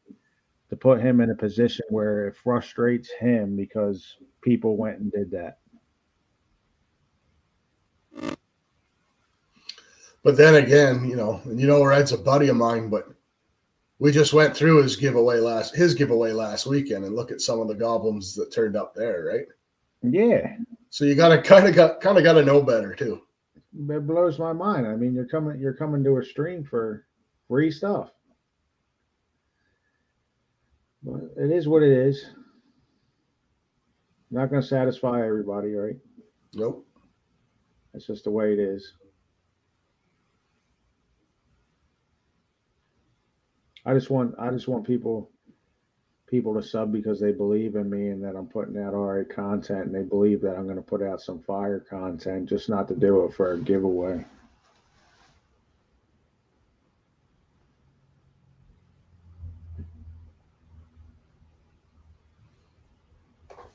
to put him in a position where it frustrates him because people went and did that. But then again, Red's a buddy of mine, but we just went through his giveaway last weekend and look at some of the goblins that turned up there, right? Yeah. So you gotta kind of gotta know better too. It blows my mind. I mean, you're coming to a stream for free stuff. But it is what it is. Not going to satisfy everybody, right? Nope. That's just the way it is. I just want people to sub because they believe in me and that I'm putting out all right content, and they believe that I'm going to put out some fire content, just not to do it for a giveaway.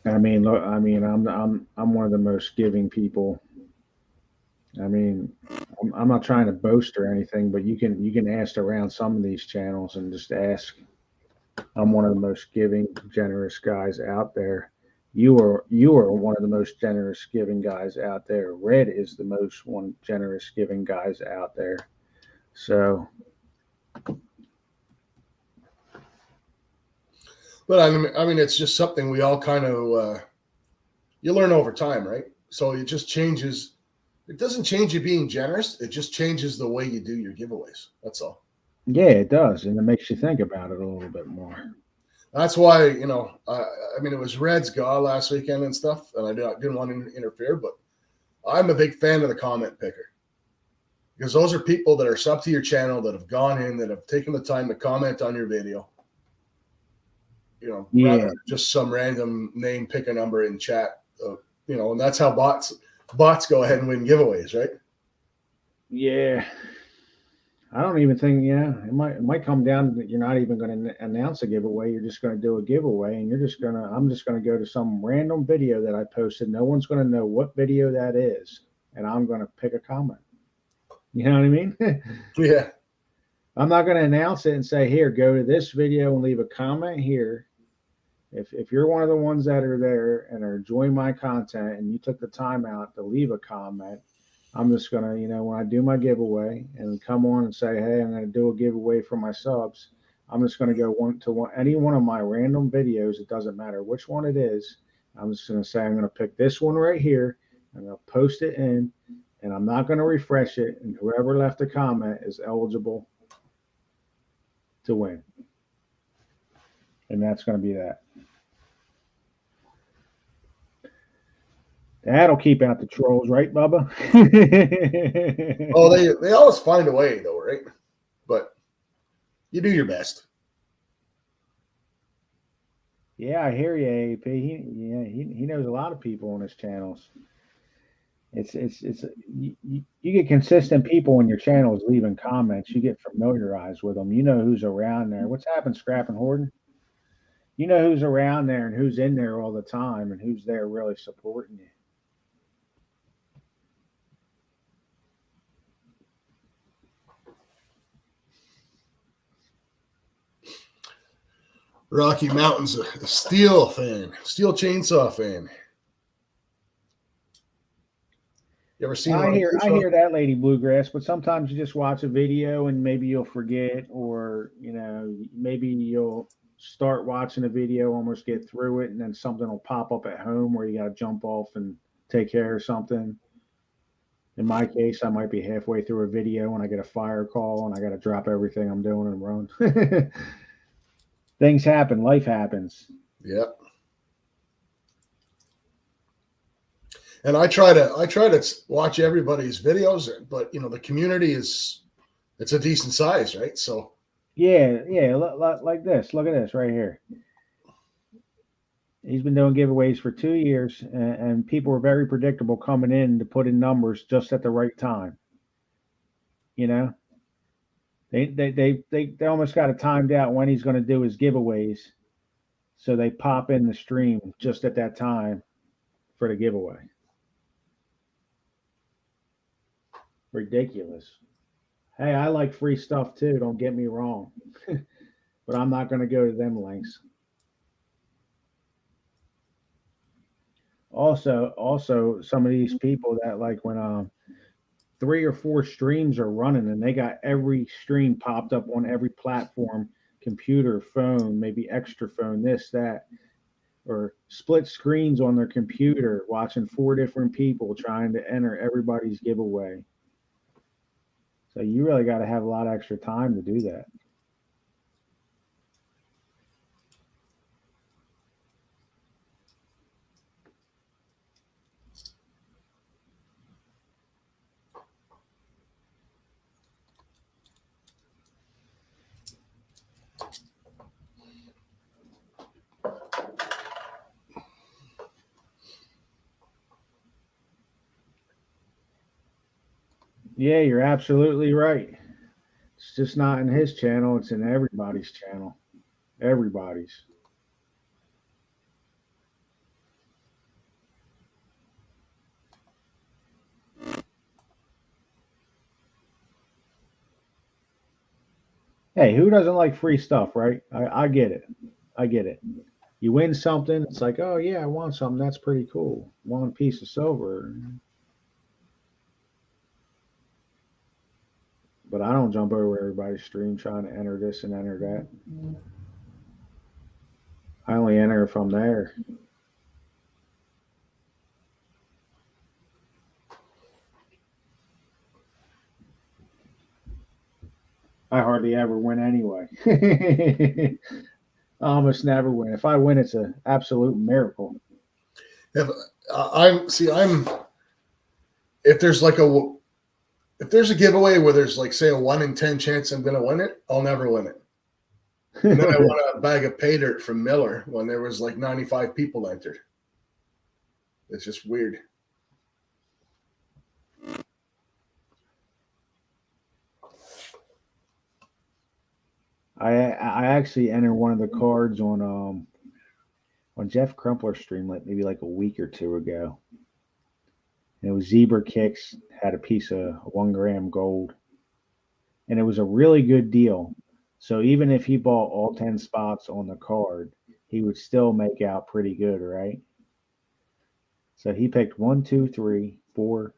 I mean, look, I mean, I'm one of the most giving people. I mean, I'm not trying to boast or anything, but you can ask around some of these channels and just ask. I'm one of the most giving, generous guys out there. You are one of the most generous giving guys out there. Red is the most one generous giving guys out there. So, but I mean, it's just something we all kind of you learn over time, right? So it just changes. It doesn't change you being generous. It just changes the way you do your giveaways. That's all. yeah, it does, and it makes you think about it a little bit more. That's why, you know, I mean, it was Red's GA last weekend and stuff, and I didn't want to interfere, but I'm a big fan of the comment picker because those are people that are sub to your channel that have gone in, that have taken the time to comment on your video. You know, Yeah, rather than just some random name, pick a number in chat. You know, and that's how bots go ahead and win giveaways, right? yeah. I don't even think, yeah, it might come down that you're not even going to announce a giveaway. You're just going to do a giveaway, and I'm just going to go to some random video that I posted. No one's going to know what video that is, and I'm going to pick a comment. You know what I mean? Yeah. I'm not going to announce it and say, here, go to this video and leave a comment here. If you're one of the ones that are there and are enjoying my content and you took the time out to leave a comment, I'm just going to, you know, when I do my giveaway and come on and say, hey, I'm going to do a giveaway for my subs, I'm just going to go any one of my random videos. It doesn't matter which one it is. I'm just going to say, I'm going to pick this one right here. I'm going to post it in, and I'm not going to refresh it. And whoever left a comment is eligible to win. And that's going to be that. That'll keep out the trolls, right, Bubba? Oh, they always find a way, though, right? But you do your best. Yeah, I hear you, AP. He knows a lot of people on his channels. You get consistent people on your channels leaving comments. You get familiarized with them. You know who's around there. What's happened, Scrap and Horton? You know who's around there and who's in there all the time and who's there really supporting you. Rocky Mountain's a steel fan, steel chainsaw fan. You ever seen? I hear that, Lady Bluegrass, but sometimes you just watch a video and maybe you'll forget, or you know, maybe you'll start watching a video, almost get through it, and then something will pop up at home where you got to jump off and take care of something. In my case, I might be halfway through a video and I get a fire call and I got to drop everything I'm doing and run. Things happen. Life happens. Yep. And I try to watch everybody's videos, but you know, the community it's a decent size, right? So yeah, like this. Look at this right here. He's been doing giveaways for 2 years, and people were very predictable coming in to put in numbers just at the right time. You know, they almost got it timed out when he's going to do his giveaways, so they pop in the stream just at that time for the giveaway. Ridiculous. Hey, I like free stuff too. Don't get me wrong, but I'm not going to go to them lengths. Also, some of these people that like when 3 or 4 streams are running and they got every stream popped up on every platform, computer, phone, maybe extra phone, this, that. or split screens on their computer, watching 4 different people trying to enter everybody's giveaway. So you really got to have a lot of extra time to do that. Yeah, you're absolutely right. It's just not in his channel, it's in everybody's channel. Everybody's. Hey, who doesn't like free stuff, right? I get it. I get it. You win something, it's like, oh yeah, I want something. That's pretty cool. Want a piece of silver. But I don't jump over everybody's stream trying to enter this and enter that. I only enter if I'm there. I hardly ever win anyway. I almost never win. If I win, it's an absolute miracle. If I'm if there's like if there's a giveaway where there's like say a 1 in 10 chance I'm gonna win it, I'll never win it. And then I won a bag of pay dirt from Miller when there was like 95 people entered. It's just weird. I actually entered one of the cards on Jeff Crumpler's stream maybe like a week or two ago. And it was Zebra Kicks, had a piece of 1 gram gold. And it was a really good deal. So even if he bought all 10 spots on the card, he would still make out pretty good, right? So he picked 1, 2, 3, 4,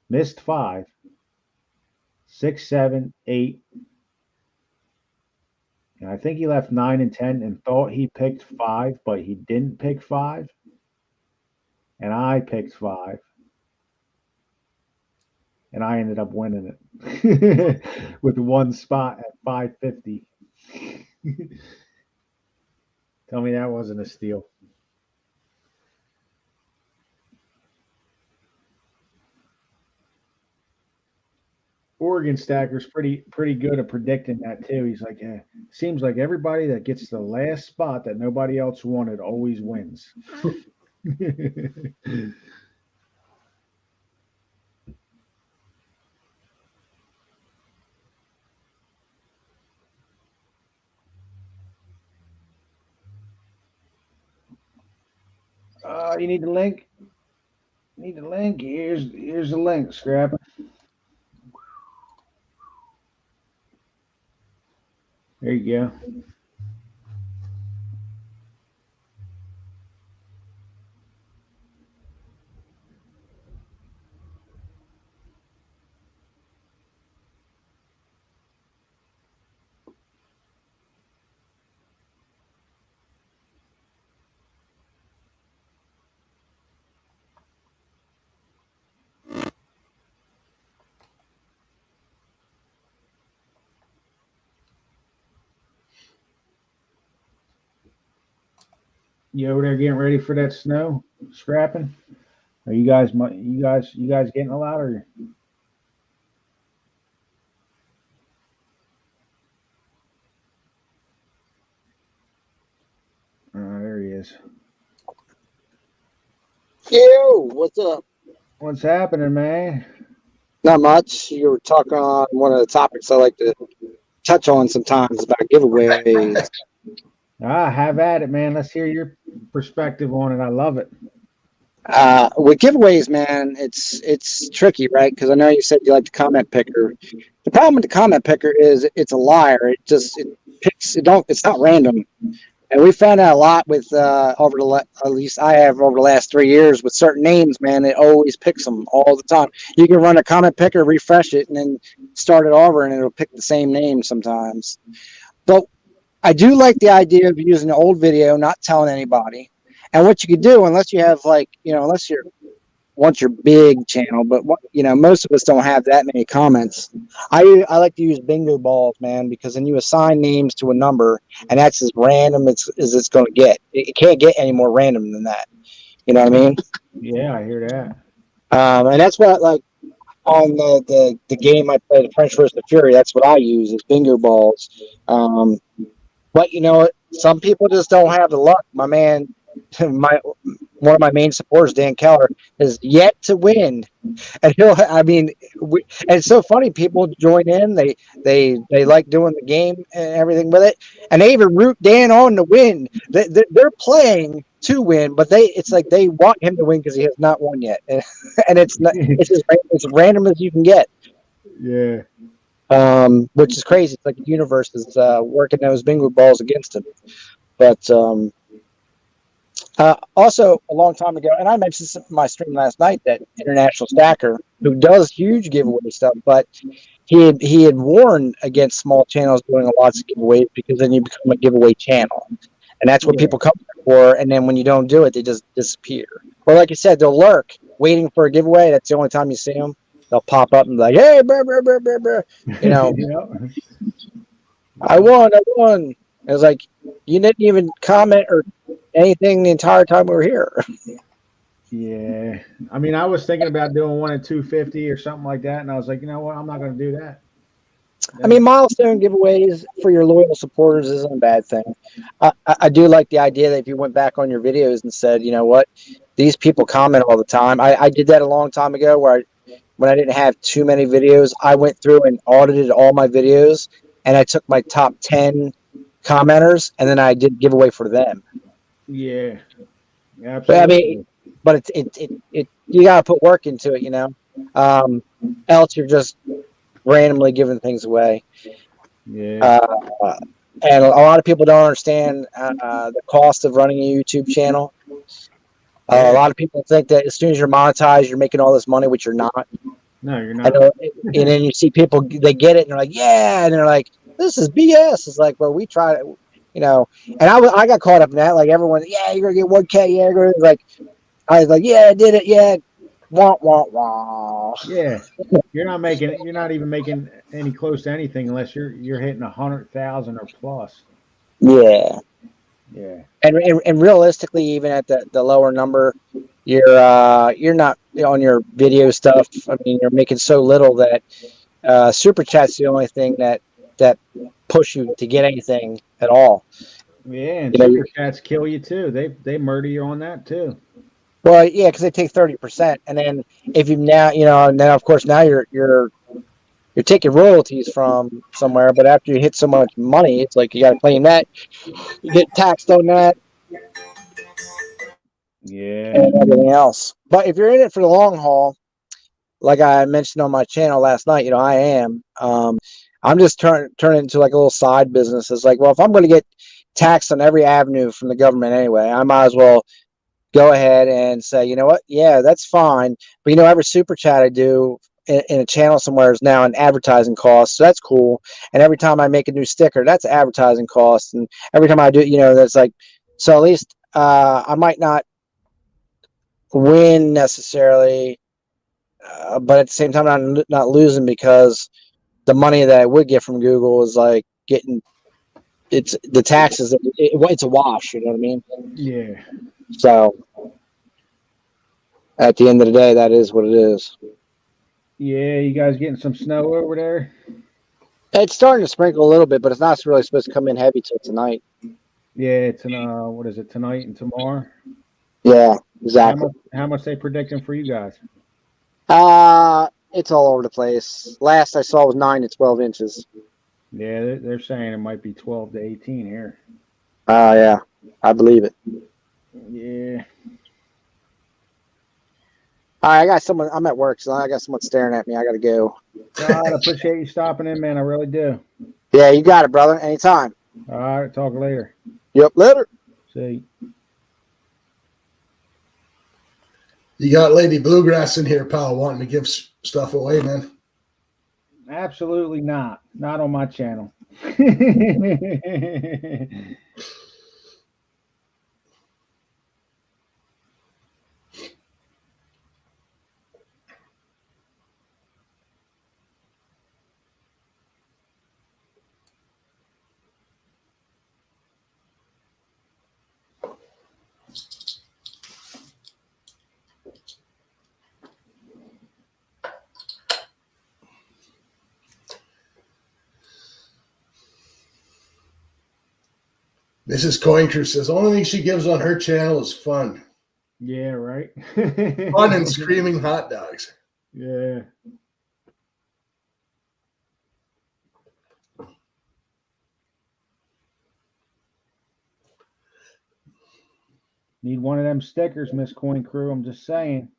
missed 5, 6, 7, 8. And I think he left 9 and 10 and thought he picked 5, but he didn't pick 5. And I picked 5. And I ended up winning it with 1 spot at 550. Tell me that wasn't a steal. Oregon Stacker's pretty good at predicting that too. He's like, yeah, seems like everybody that gets the last spot that nobody else wanted always wins. You need the link. Need the link. Here's the link, Scrapper. There you go. You over there getting ready for that snow scrapping? Are you guys getting a lot or? There he is. Yo, what's up? What's happening, man? Not much. You were talking on one of the topics I like to touch on sometimes about giveaways. Have at it, man. Let's hear your perspective on it. I love it. With giveaways, man, it's tricky, right? Because I know you said you like the comment picker. The problem with the comment picker is it's a liar. It's not random. And we found out a lot with at least I have over the last 3 years with certain names, man. It always picks them all the time. You can run a comment picker, refresh it, and then start it over, and it'll pick the same name sometimes. But I do like the idea of using an old video, not telling anybody. And what you could do, unless you have like, unless you're once your big channel, but most of us don't have that many comments. I like to use bingo balls, man, because then you assign names to a number, and that's as random as it's going to get. It can't get any more random than that. You know what I mean? Yeah, I hear that. And that's what like on the game I play, the French versus the Fury. That's what I use is bingo balls. But some people just don't have the luck. My man, one of my main supporters, Dan Keller, is yet to win, and and it's so funny. People join in, they like doing the game and everything with it, and they even root Dan on to win. They're playing to win, but it's like they want him to win because he has not won yet, and it's random as you can get. Yeah. Which is crazy. It's like the universe is working those bingo balls against him. But also, a long time ago, and I mentioned this in my stream last night, that International Stacker, who does huge giveaway stuff, but he had warned against small channels doing lots of giveaways because then you become a giveaway channel. And that's what people come for. And then when you don't do it, they just disappear. Or like you said, they'll lurk waiting for a giveaway. That's the only time you see them. They'll pop up and be like, hey, brr, brr, brr, brr, brr. I won. It was like, you didn't even comment or anything the entire time we were here. Yeah. I mean, I was thinking about doing one at 250 or something like that. And I was like, you know what? I'm not going to do that. I mean, milestone giveaways for your loyal supporters isn't a bad thing. I do like the idea that if you went back on your videos and said, you know what, these people comment all the time. I did that a long time ago where when I didn't have too many videos, I went through and audited all my videos, and I took my top 10 commenters, and then I did giveaway for them. Yeah, absolutely. But I mean, it you gotta put work into it, else you're just randomly giving things away. Yeah. And a lot of people don't understand the cost of running a YouTube channel. A lot of people think that as soon as you're monetized, you're making all this money, which you're not. No, you're not. And then you see people, they get it, and they're like, yeah, and they're like, this is BS. It's like, well, we tried it, and I got caught up in that. Like everyone, yeah, you're gonna get 1K, yeah, I was like, yeah, I did it, yeah, wah wah wah. Yeah, you're not even making any close to anything unless you're hitting 100,000 or plus. Yeah. Yeah. And realistically, even at the lower number, you're not on your video stuff. I mean, you're making so little that super chat's the only thing that push you to get anything at all. Yeah, and super chats kill you too. They murder you on that too. Well, yeah, because they take 30%, and then if you now and then of course now you're taking royalties from somewhere, but after you hit so much money, it's like you got to claim that. You get taxed on that. Yeah. And everything else. But if you're in it for the long haul, like I mentioned on my channel last night, I am. I'm just turning it into like a little side business. It's like, well, if I'm going to get taxed on every avenue from the government anyway, I might as well go ahead and say, you know what? Yeah, that's fine. But every super chat I do in a channel somewhere is now an advertising cost, so that's cool. And every time I make a new sticker, that's advertising cost. And every time I do, that's like, so at least I might not win necessarily, but at the same time, I'm not losing because the money that I would get from Google is like getting it's the taxes. It's a wash. You know what I mean? Yeah. So at the end of the day, that is what it is. Yeah, you guys getting some snow over there? It's starting to sprinkle a little bit, but it's not really supposed to come in heavy till tonight. Yeah, it's what is it, tonight and tomorrow? Yeah, exactly. How much they predicting for you guys? It's all over the place. Last I saw was 9 to 12 inches. Yeah, they're saying it might be 12 to 18 here. Yeah, I believe it. Yeah. All right, I got someone. I'm at work, so I got someone staring at me. I got to go. God, I appreciate you stopping in, man. I really do. Yeah, you got it, brother. Anytime. All right, talk later. Yep, later. See. You got Lady Bluegrass in here, pal, wanting to give stuff away, man. Absolutely not. Not on my channel. Mrs. Coin Crew says only thing she gives on her channel is fun. Yeah, right. Fun and screaming hot dogs. Yeah. Need one of them stickers, Miss Coin Crew. I'm just saying.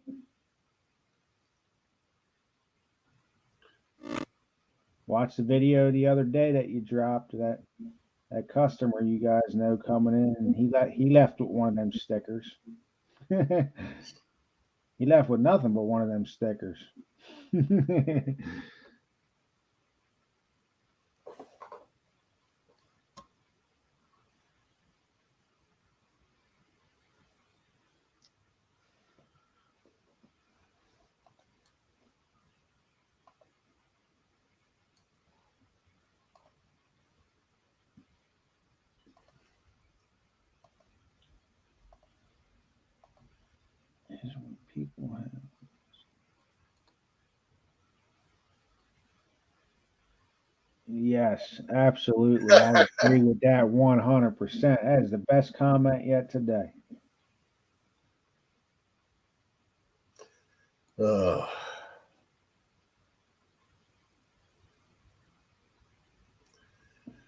Watched the video the other day that you dropped. That customer you guys know coming in, and he left with one of them stickers. He left with nothing but one of them stickers. Is what people have. Yes, absolutely. I agree with that 100%. That is the best comment yet today.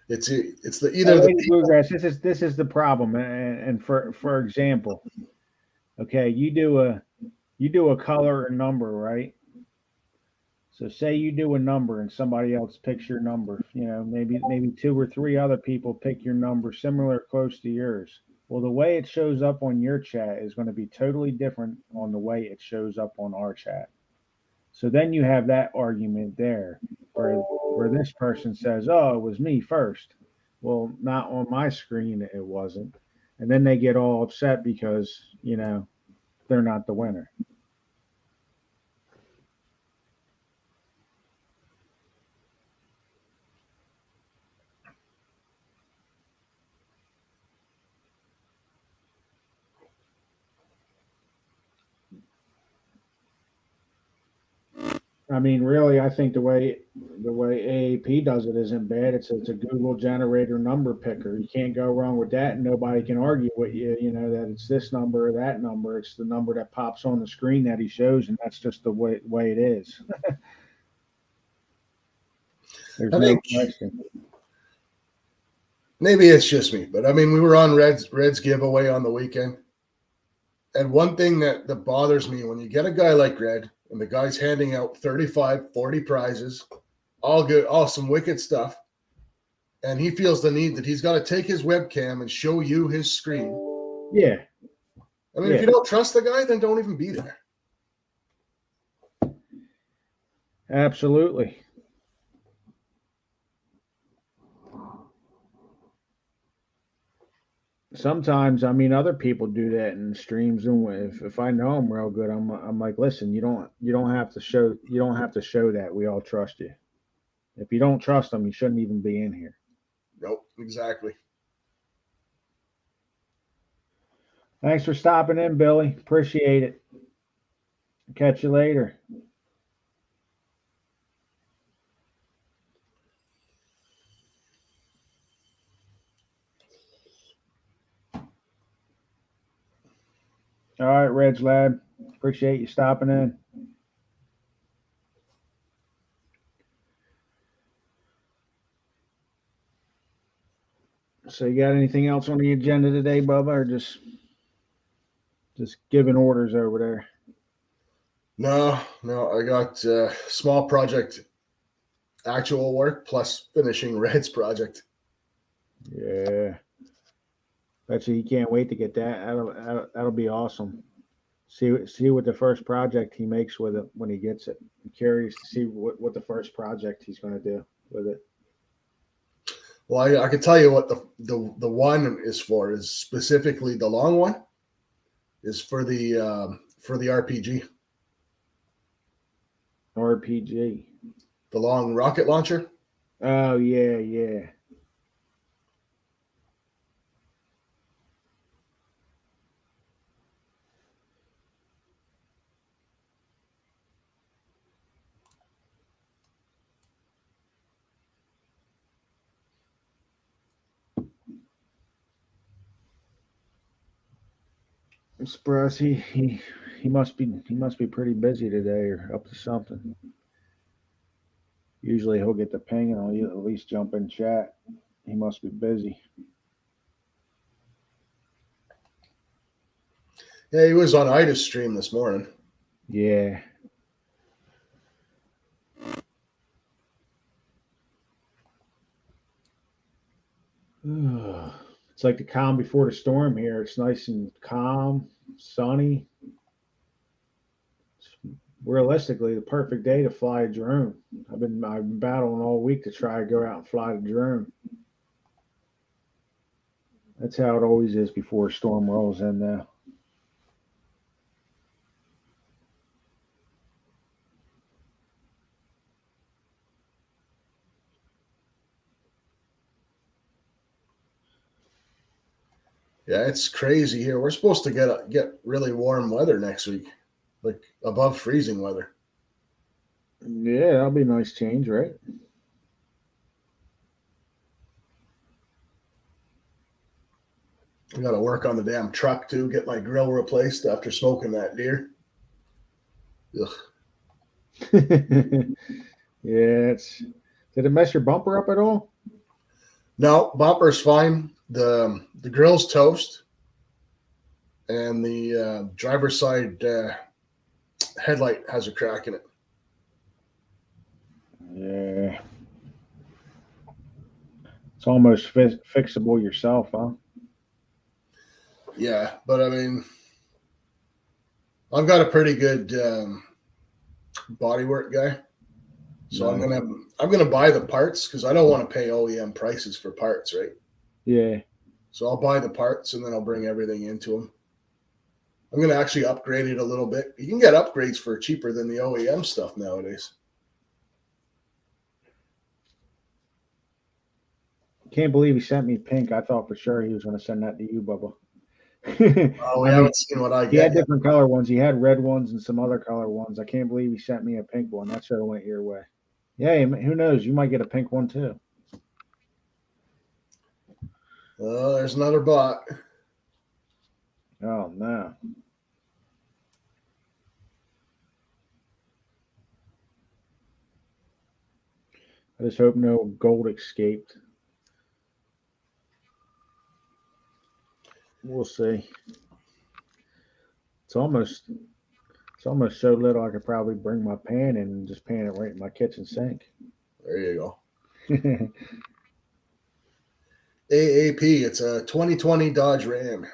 It's the either the Bluegrass. This is the problem. And for example, okay, you do a color or number, right? So say you do a number and somebody else picks your number. You know, maybe two or three other people pick your number similar close to yours. Well, the way it shows up on your chat is going to be totally different on the way it shows up on our chat. So then you have that argument there where this person says, "Oh, it was me first." Well, not on my screen it wasn't. And then they get all upset because, they're not the winner. I mean, really, I think the way AAP does it isn't bad. It's a Google generator number picker. You can't go wrong with that, and nobody can argue with you. You know that it's this number or that number. It's the number that pops on the screen that he shows, and that's just the way it is. There's no question. Maybe it's just me, but I mean, we were on Reds giveaway on the weekend, and one thing that bothers me when you get a guy like Red and the guy's handing out 35, 40 prizes, all good, awesome, wicked stuff, and he feels the need that he's got to take his webcam and show you his screen. Yeah. I mean, if you don't trust the guy, then don't even be there. Absolutely. Sometimes, I mean, other people do that in streams, and if I know them real good, I'm like, listen, you don't have to show that we all trust you. If you don't trust them, you shouldn't even be in here. Nope, exactly. Thanks for stopping in, Billy. Appreciate it. Catch you later. All right, Reg Lad. Appreciate you stopping in. So you got anything else on the agenda today, Bubba, or just giving orders over there? No, I got small project actual work plus finishing Red's project. Yeah. Bet you can't wait to get that. That'll be awesome. See what the first project he makes with it when he gets it. I'm curious to see what the first project he's going to do with it. Well, I can tell you what the one is for. Is specifically the long one is for the RPG. RPG. The long rocket launcher. Oh yeah. I'm surprised he must be pretty busy today or up to something. Usually he'll get the ping and I'll at least jump in chat. He must be busy. Yeah, he was on Ida's stream this morning. Yeah. It's like the calm before the storm here. It's nice and calm, sunny. It's realistically the perfect day to fly a drone. I've been battling all week to try to go out and fly the drone. That's how it always is before a storm rolls in now. Yeah, it's crazy here. We're supposed to get really warm weather next week, like above freezing weather. Yeah, that'll be a nice change, right? I got to work on the damn truck too. Get my grill replaced after smoking that deer. Ugh. Yeah, did it mess your bumper up at all? No, bumper's fine. The grill's toast, and the driver's side headlight has a crack in it. Yeah, it's almost fixable yourself, huh? Yeah, but I mean, I've got a pretty good bodywork guy, so Nice. I'm gonna buy the parts because I don't want to pay OEM prices for parts, right? Yeah. So I'll buy the parts and then I'll bring everything into them. I'm gonna actually upgrade it a little bit. You can get upgrades for cheaper than the OEM stuff nowadays. Can't believe he sent me pink. I thought for sure he was going to send that to you, Bubba. Oh, we haven't seen what I He had get yet. different color ones. He had red ones and some other color ones. I can't believe he sent me a pink one. That should have went your way. Yeah, who knows? You might get a pink one too. Oh, there's another bot. Oh no. I just hope no gold escaped. We'll see. It's almost so little I could probably bring my pan in and just pan it right in my kitchen sink. There you go. AAP, it's a 2020 Dodge Ram.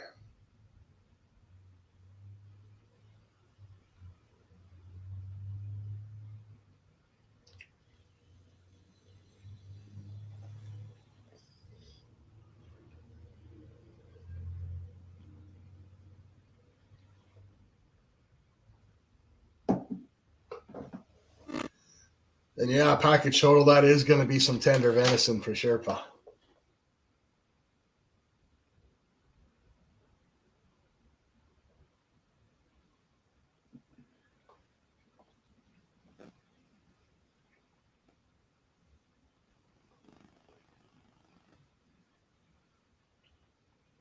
And yeah, package total, that is going to be some tender venison for sure, pal.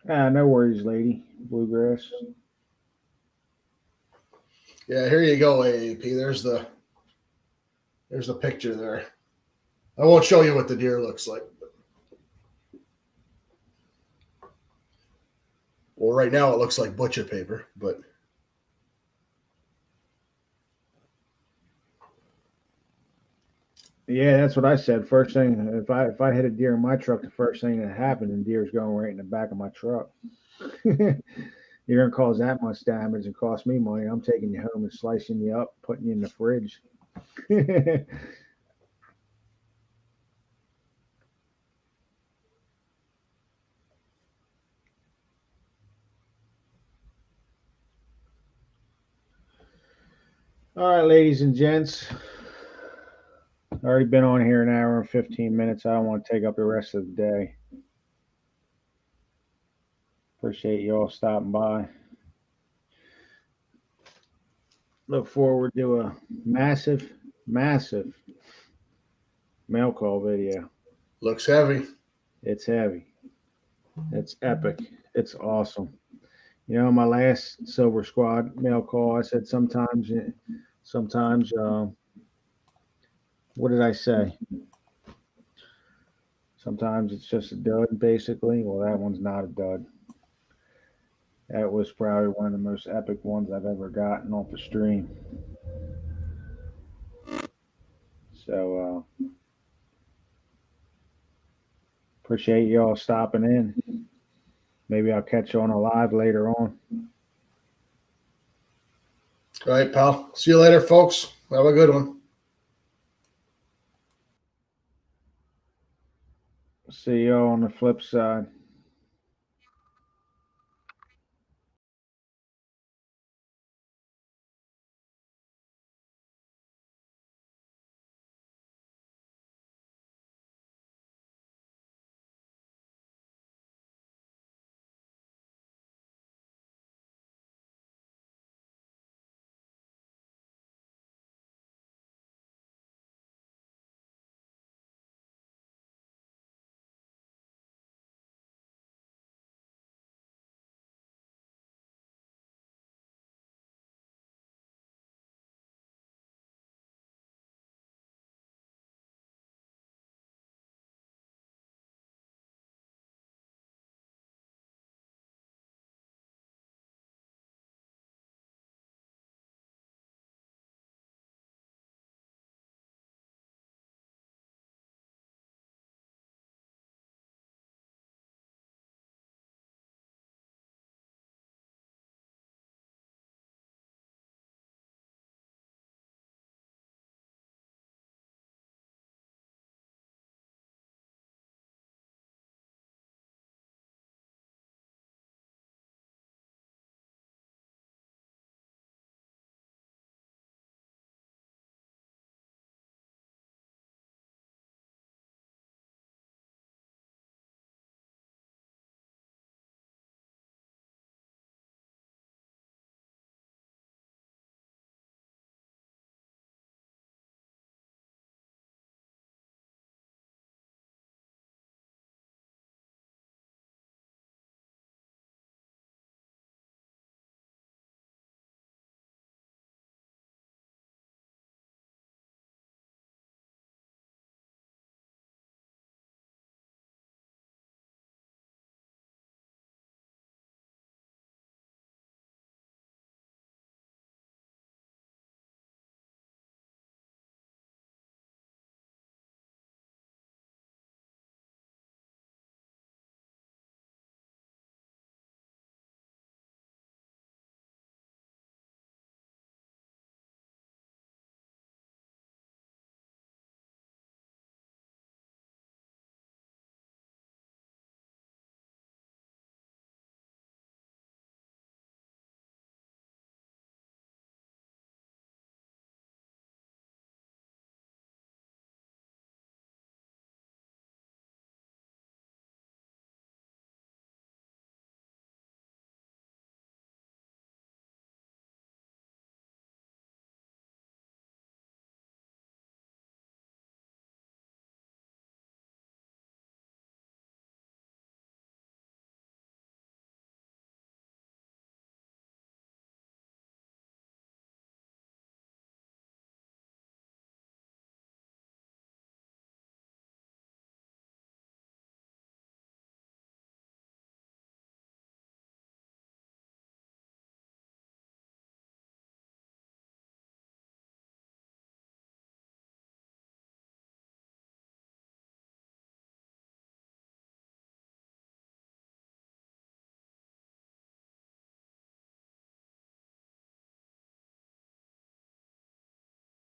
No worries, lady. Bluegrass. Yeah, here you go, AAP. There's the picture there. I won't show you what the deer looks like. Well, right now it looks like butcher paper, but Yeah, that's what I said. First thing, if I hit a deer in my truck, the first thing that happened, and deer's going right in the back of my truck. You're gonna cause that much damage and cost me money. I'm taking you home and slicing you up, putting you in the fridge. All right, ladies and gents. Already been on here an hour and 15 minutes. I don't want to take up the rest of the day. Appreciate you all stopping by. Look forward to a massive, massive mail call video. Looks heavy. It's heavy. It's epic. It's awesome. You know, my last Silver Squad mail call, I said sometimes, what did I say? Sometimes it's just a dud, basically. Well, that one's not a dud. That was probably one of the most epic ones I've ever gotten off the stream. So, appreciate you all stopping in. Maybe I'll catch you on a live later on. All right, pal. See you later, folks. Have a good one. See you all on the flip side.